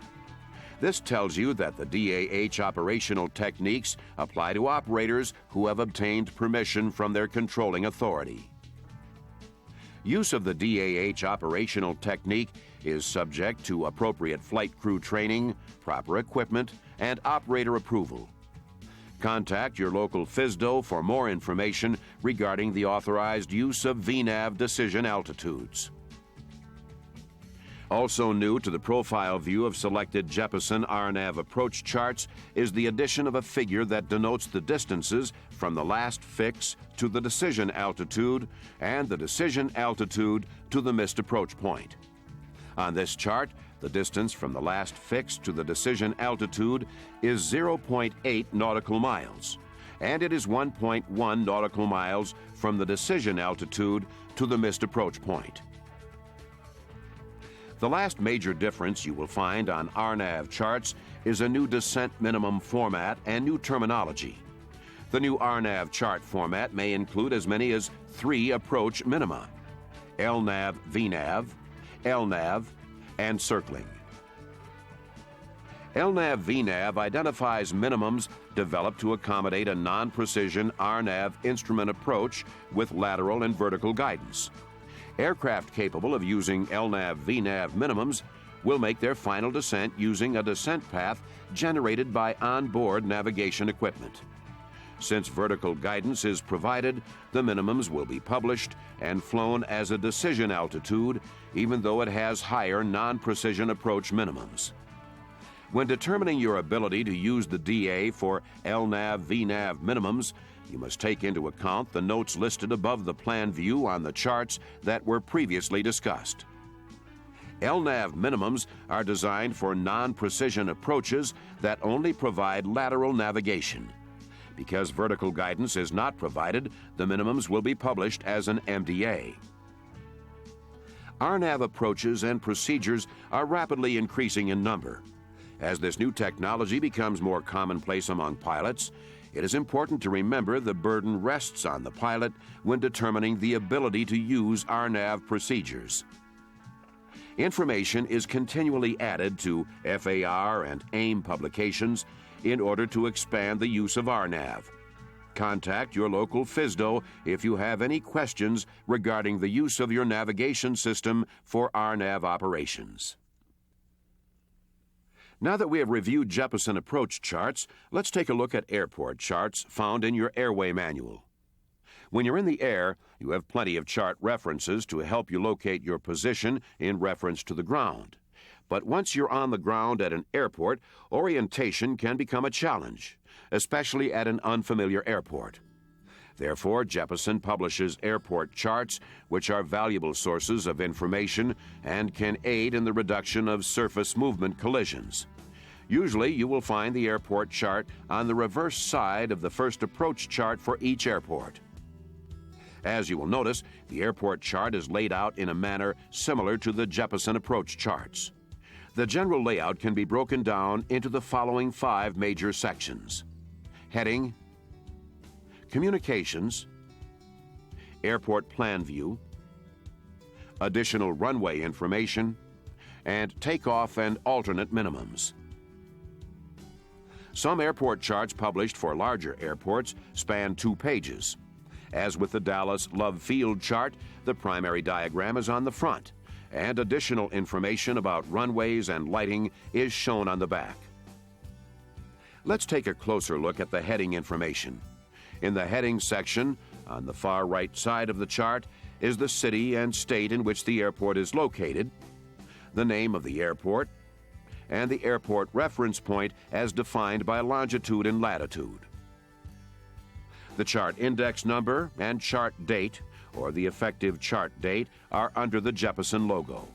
This tells you that the DAH operational techniques apply to operators who have obtained permission from their controlling authority. Use of the DAH operational technique is subject to appropriate flight crew training, proper equipment, and operator approval. Contact your local FSDO for more information regarding the authorized use of VNAV decision altitudes. Also new to the profile view of selected Jeppesen RNAV approach charts is the addition of a figure that denotes the distances from the last fix to the decision altitude and the decision altitude to the missed approach point. On this chart, the distance from the last fix to the decision altitude is 0.8 nautical miles, and it is 1.1 nautical miles from the decision altitude to the missed approach point. The last major difference you will find on RNAV charts is a new descent minimum format and new terminology. The new RNAV chart format may include as many as 3 approach minima: LNAV, VNAV, LNAV, and circling. LNAV-VNAV identifies minimums developed to accommodate a non-precision RNAV instrument approach with lateral and vertical guidance. Aircraft capable of using LNAV-VNAV minimums will make their final descent using a descent path generated by onboard navigation equipment. Since vertical guidance is provided, the minimums will be published and flown as a decision altitude, even though it has higher non-precision approach minimums. When determining your ability to use the DA for LNAV-VNAV minimums, you must take into account the notes listed above the plan view on the charts that were previously discussed. LNAV minimums are designed for non-precision approaches that only provide lateral navigation. Because vertical guidance is not provided, the minimums will be published as an MDA. RNAV approaches and procedures are rapidly increasing in number. As this new technology becomes more commonplace among pilots, it is important to remember the burden rests on the pilot when determining the ability to use RNAV procedures. Information is continually added to FAR and AIM publications in order to expand the use of RNAV. Contact your local FSDO if you have any questions regarding the use of your navigation system for RNAV operations. Now that we have reviewed Jeppesen Approach Charts, let's take a look at airport charts found in your airway manual. When you're in the air, you have plenty of chart references to help you locate your position in reference to the ground. But once you're on the ground at an airport, orientation can become a challenge, especially at an unfamiliar airport. Therefore, Jeppesen publishes airport charts, which are valuable sources of information and can aid in the reduction of surface movement collisions. Usually, you will find the airport chart on the reverse side of the first approach chart for each airport. As you will notice, the airport chart is laid out in a manner similar to the Jeppesen Approach Charts. The general layout can be broken down into the following 5 major sections: heading, communications, airport plan view, additional runway information, and takeoff and alternate minimums. Some airport charts published for larger airports span 2 pages. As with the Dallas Love Field chart, the primary diagram is on the front, and additional information about runways and lighting is shown on the back. Let's take a closer look at the heading information. In the heading section, on the far right side of the chart, is the city and state in which the airport is located, the name of the airport, and the airport reference point as defined by longitude and latitude. The chart index number and chart date, or the effective chart date, are under the Jeppesen logo.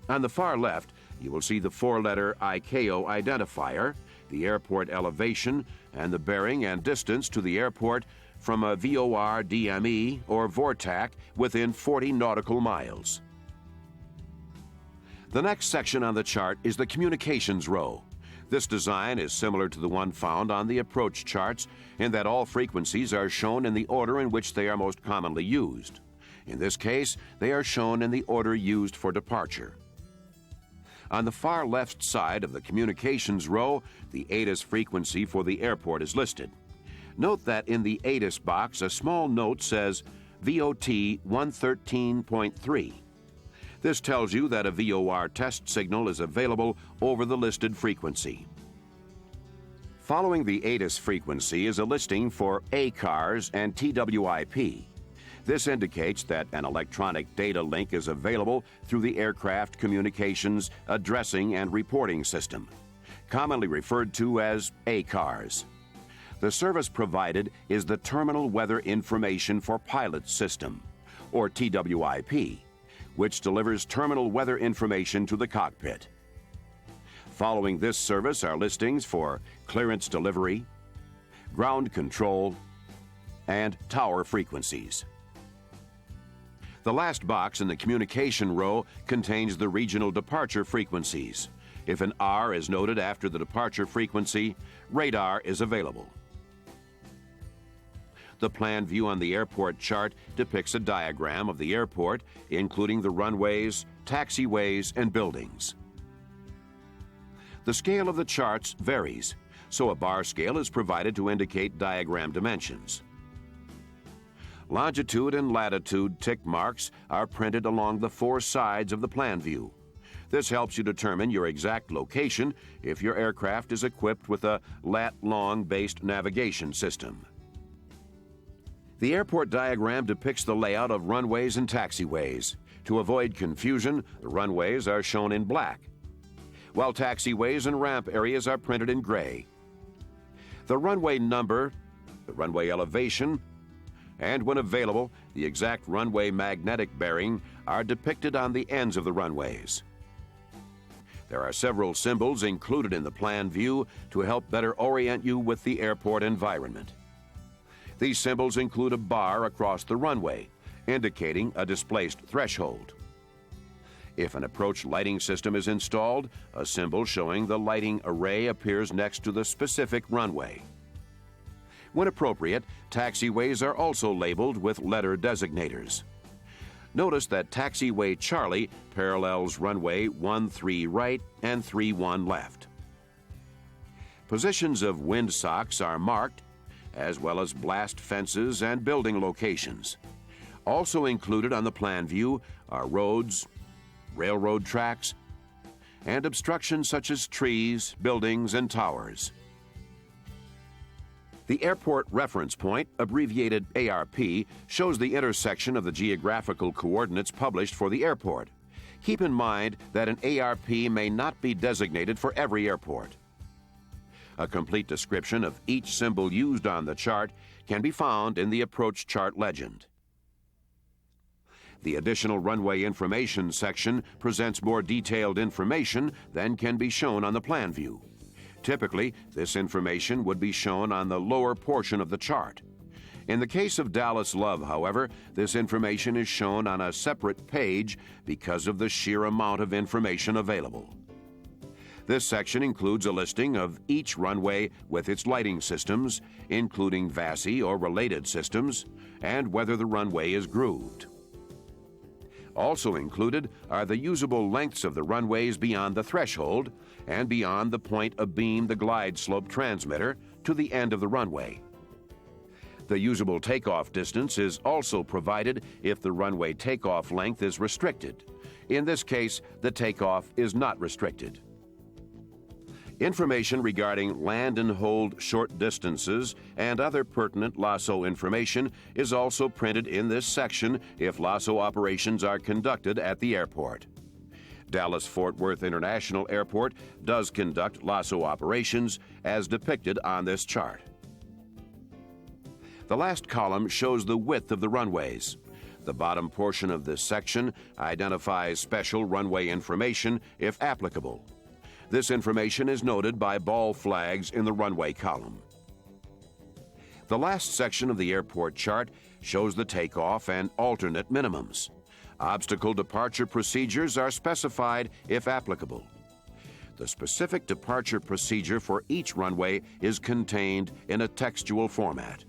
On the far left, you will see the 4-letter ICAO identifier, the airport elevation, and the bearing and distance to the airport from a VOR DME or VORTAC within 40 nautical miles. The next section on the chart is the communications row. This design is similar to the one found on the approach charts in that all frequencies are shown in the order in which they are most commonly used. In this case, they are shown in the order used for departure. On the far left side of the communications row, the ATIS frequency for the airport is listed. Note that in the ATIS box, a small note says VOT 113.3. This tells you that a VOR test signal is available over the listed frequency. Following the ATIS frequency is a listing for ACARS and TWIP. This indicates that an electronic data link is available through the Aircraft Communications Addressing and Reporting System, commonly referred to as ACARS. The service provided is the Terminal Weather Information for Pilots System, or TWIP, which delivers terminal weather information to the cockpit. Following this service are listings for clearance delivery, ground control, and tower frequencies. The last box in the communication row contains the regional departure frequencies. If an R is noted after the departure frequency, radar is available. The plan view on the airport chart depicts a diagram of the airport, including the runways, taxiways, and buildings. The scale of the charts varies, so a bar scale is provided to indicate diagram dimensions. Longitude and latitude tick marks are printed along the four sides of the plan view. This helps you determine your exact location if your aircraft is equipped with a lat-long-based navigation system. The airport diagram depicts the layout of runways and taxiways. To avoid confusion, the runways are shown in black, while taxiways and ramp areas are printed in gray. The runway number, the runway elevation, and when available, the exact runway magnetic bearing are depicted on the ends of the runways. There are several symbols included in the plan view to help better orient you with the airport environment. These symbols include a bar across the runway, indicating a displaced threshold. If an approach lighting system is installed, a symbol showing the lighting array appears next to the specific runway. When appropriate, taxiways are also labeled with letter designators. Notice that taxiway Charlie parallels runway 13 right and 31 left. Positions of wind socks are marked, as well as blast fences and building locations. Also included on the plan view are roads, railroad tracks, and obstructions such as trees, buildings, and towers. The Airport Reference Point, abbreviated ARP, shows the intersection of the geographical coordinates published for the airport. Keep in mind that an ARP may not be designated for every airport. A complete description of each symbol used on the chart can be found in the Approach Chart legend. The additional runway information section presents more detailed information than can be shown on the plan view. Typically, this information would be shown on the lower portion of the chart. In the case of Dallas Love, however, this information is shown on a separate page because of the sheer amount of information available. This section includes a listing of each runway with its lighting systems, including VASI or related systems, and whether the runway is grooved. Also included are the usable lengths of the runways beyond the threshold and beyond the point abeam the glide slope transmitter to the end of the runway. The usable takeoff distance is also provided if the runway takeoff length is restricted. In this case, the takeoff is not restricted. Information regarding land and hold short distances and other pertinent LASO information is also printed in this section if LASO operations are conducted at the airport. Dallas-Fort Worth International Airport does conduct LASO operations as depicted on this chart. The last column shows the width of the runways. The bottom portion of this section identifies special runway information if applicable. This information is noted by ball flags in the runway column. The last section of the airport chart shows the takeoff and alternate minimums. Obstacle departure procedures are specified if applicable. The specific departure procedure for each runway is contained in a textual format.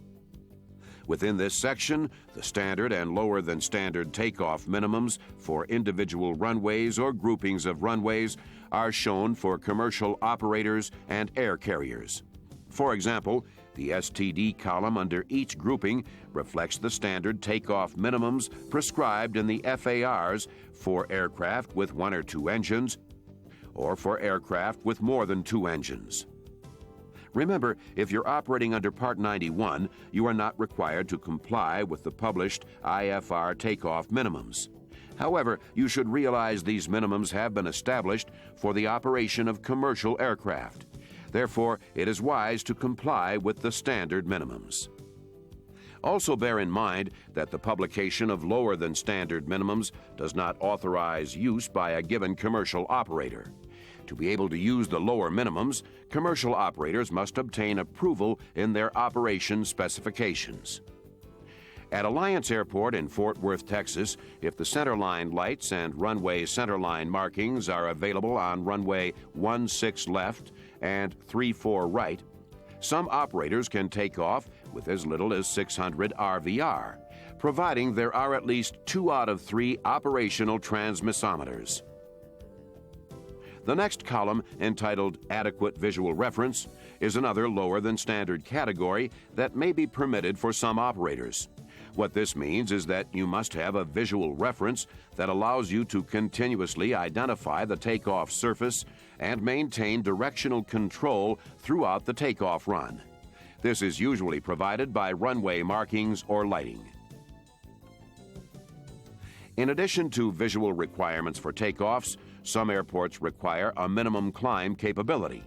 Within this section, the standard and lower than standard takeoff minimums for individual runways or groupings of runways are shown for commercial operators and air carriers. For example, the STD column under each grouping reflects the standard takeoff minimums prescribed in the FARs for aircraft with 1 or 2 engines, or for aircraft with more than 2 engines. Remember, if you're operating under Part 91, you are not required to comply with the published IFR takeoff minimums. However, you should realize these minimums have been established for the operation of commercial aircraft. Therefore, it is wise to comply with the standard minimums. Also bear in mind that the publication of lower than standard minimums does not authorize use by a given commercial operator. To be able to use the lower minimums, commercial operators must obtain approval in their operation specifications. At Alliance Airport in Fort Worth, Texas, if the centerline lights and runway centerline markings are available on runway 16 left and 34 right, some operators can take off with as little as 600 RVR, providing there are at least 2 out of 3 operational transmissometers. The next column, entitled Adequate Visual Reference, is another lower than standard category that may be permitted for some operators. What this means is that you must have a visual reference that allows you to continuously identify the takeoff surface and maintain directional control throughout the takeoff run. This is usually provided by runway markings or lighting. In addition to visual requirements for takeoffs, some airports require a minimum climb capability.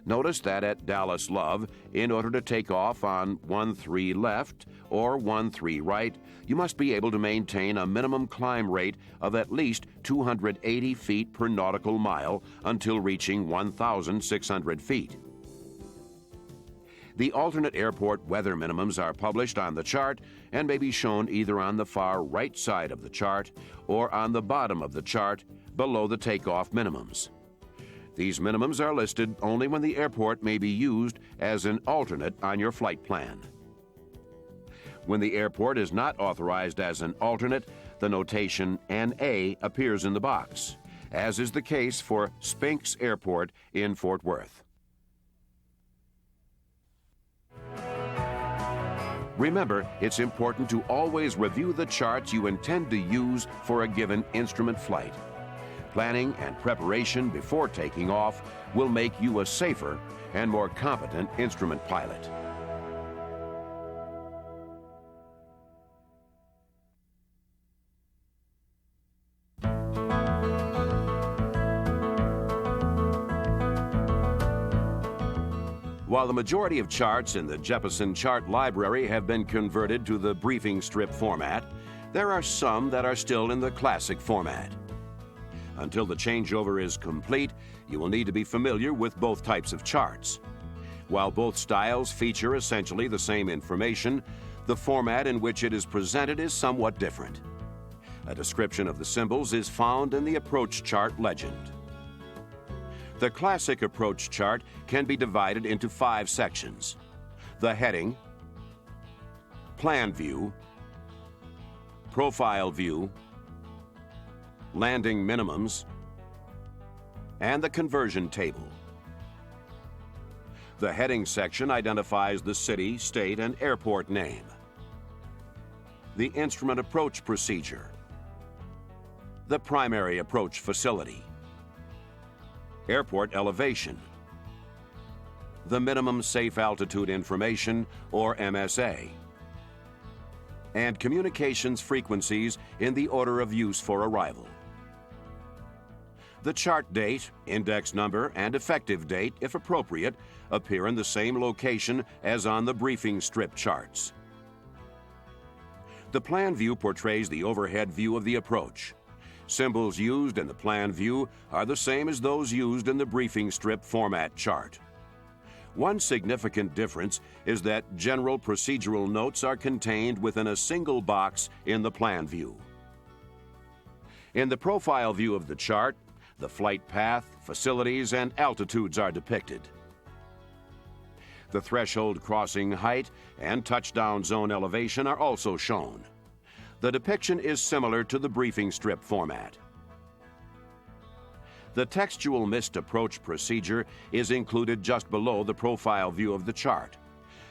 Notice that at Dallas Love, in order to take off on 13 left or 13 right, you must be able to maintain a minimum climb rate of at least 280 feet per nautical mile until reaching 1,600 feet. The alternate airport weather minimums are published on the chart and may be shown either on the far right side of the chart or on the bottom of the chart below the takeoff minimums. These minimums are listed only when the airport may be used as an alternate on your flight plan. When the airport is not authorized as an alternate, the notation NA appears in the box, as is the case for Spinks Airport in Fort Worth. Remember, it's important to always review the charts you intend to use for a given instrument flight. Planning and preparation before taking off will make you a safer and more competent instrument pilot. While the majority of charts in the Jeppesen chart library have been converted to the briefing strip format, there are some that are still in the classic format. Until the changeover is complete, you will need to be familiar with both types of charts. While both styles feature essentially the same information, the format in which it is presented is somewhat different. A description of the symbols is found in the approach chart legend. The classic approach chart can be divided into 5 sections: the heading, plan view, profile view, landing minimums, and the conversion table. The heading section identifies the city, state, and airport name, the instrument approach procedure, the primary approach facility, airport elevation, the minimum safe altitude information, or MSA, and communications frequencies in the order of use for arrival. The chart date, index number, and effective date, if appropriate, appear in the same location as on the briefing strip charts. The plan view portrays the overhead view of the approach. Symbols used in the plan view are the same as those used in the briefing strip format chart. One significant difference is that general procedural notes are contained within a single box in the plan view. In the profile view of the chart, the flight path, facilities, and altitudes are depicted. The threshold crossing height and touchdown zone elevation are also shown. The depiction is similar to the briefing strip format. The textual missed approach procedure is included just below the profile view of the chart.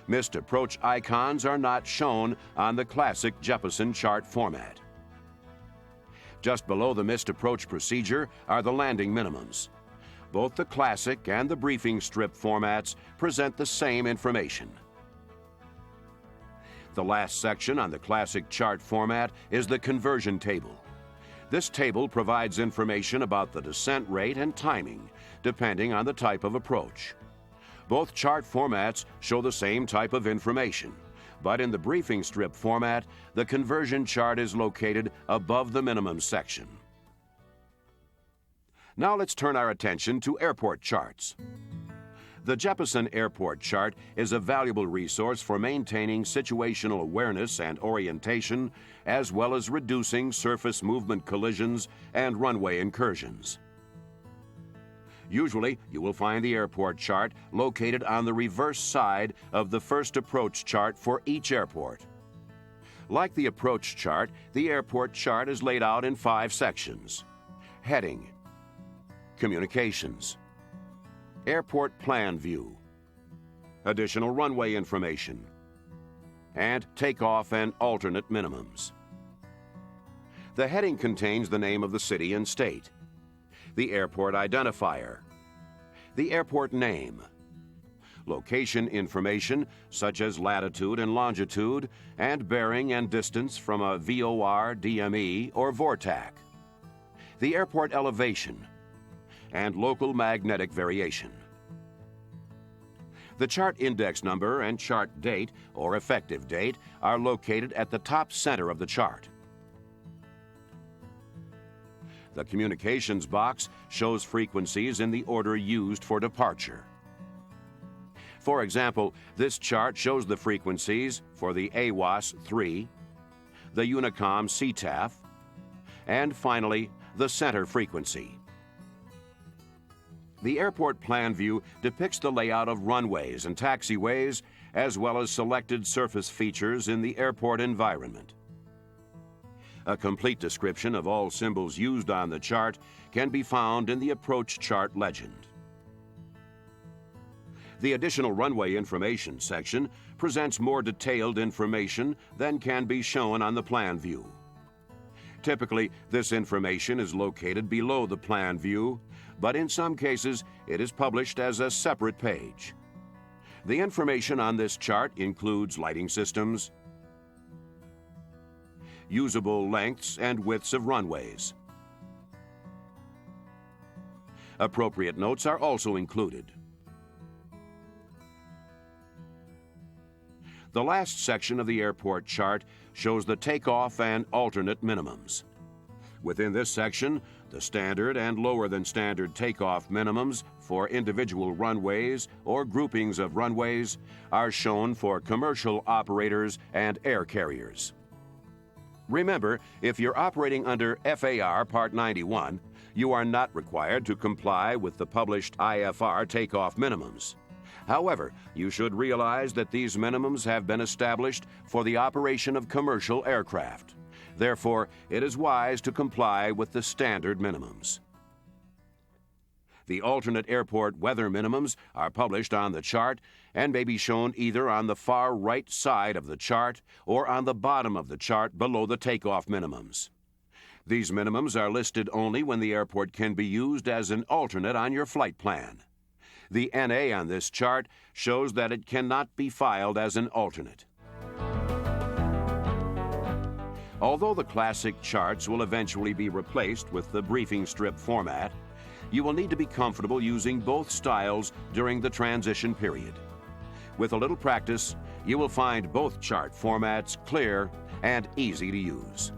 Missed approach icons are not shown on the classic Jeppesen chart format. Just below the missed approach procedure are the landing minimums. Both the classic and the briefing strip formats present the same information. The last section on the classic chart format is the conversion table. This table provides information about the descent rate and timing, depending on the type of approach. Both chart formats show the same type of information, but in the briefing strip format, the conversion chart is located above the minimum section. Now let's turn our attention to airport charts. The Jeppesen Airport Chart is a valuable resource for maintaining situational awareness and orientation, as well as reducing surface movement collisions and runway incursions. Usually, you will find the airport chart located on the reverse side of the first approach chart for each airport. Like the approach chart, the airport chart is laid out in 5 sections: heading, Communications. Airport Plan View. Additional runway information. And takeoff and alternate minimums. The heading contains the name of the city and state, the airport identifier, the airport name, location information such as latitude and longitude, and bearing and distance from a VOR, DME, or VORTAC, the airport elevation, and local magnetic variation. The chart index number and chart date, or effective date, are located at the top center of the chart. The communications box shows frequencies in the order used for departure. For example, this chart shows the frequencies for the AWAS-3, the Unicom CTAF, and finally, the center frequency. The airport plan view depicts the layout of runways and taxiways, as well as selected surface features in the airport environment. A complete description of all symbols used on the chart can be found in the Approach Chart legend. The additional runway information section presents more detailed information than can be shown on the plan view. Typically, this information is located below the plan view, but in some cases, it is published as a separate page. The information on this chart includes lighting systems, usable lengths and widths of runways. Appropriate notes are also included. The last section of the airport chart shows the takeoff and alternate minimums. Within this section, the standard and lower than standard takeoff minimums for individual runways or groupings of runways are shown for commercial operators and air carriers. Remember, if you're operating under FAR Part 91, you are not required to comply with the published IFR takeoff minimums. However, you should realize that these minimums have been established for the operation of commercial aircraft. Therefore, it is wise to comply with the standard minimums. The alternate airport weather minimums are published on the chart and may be shown either on the far right side of the chart or on the bottom of the chart below the takeoff minimums. These minimums are listed only when the airport can be used as an alternate on your flight plan. The NA on this chart shows that it cannot be filed as an alternate. Although the classic charts will eventually be replaced with the briefing strip format, you will need to be comfortable using both styles during the transition period. With a little practice, you will find both chart formats clear and easy to use.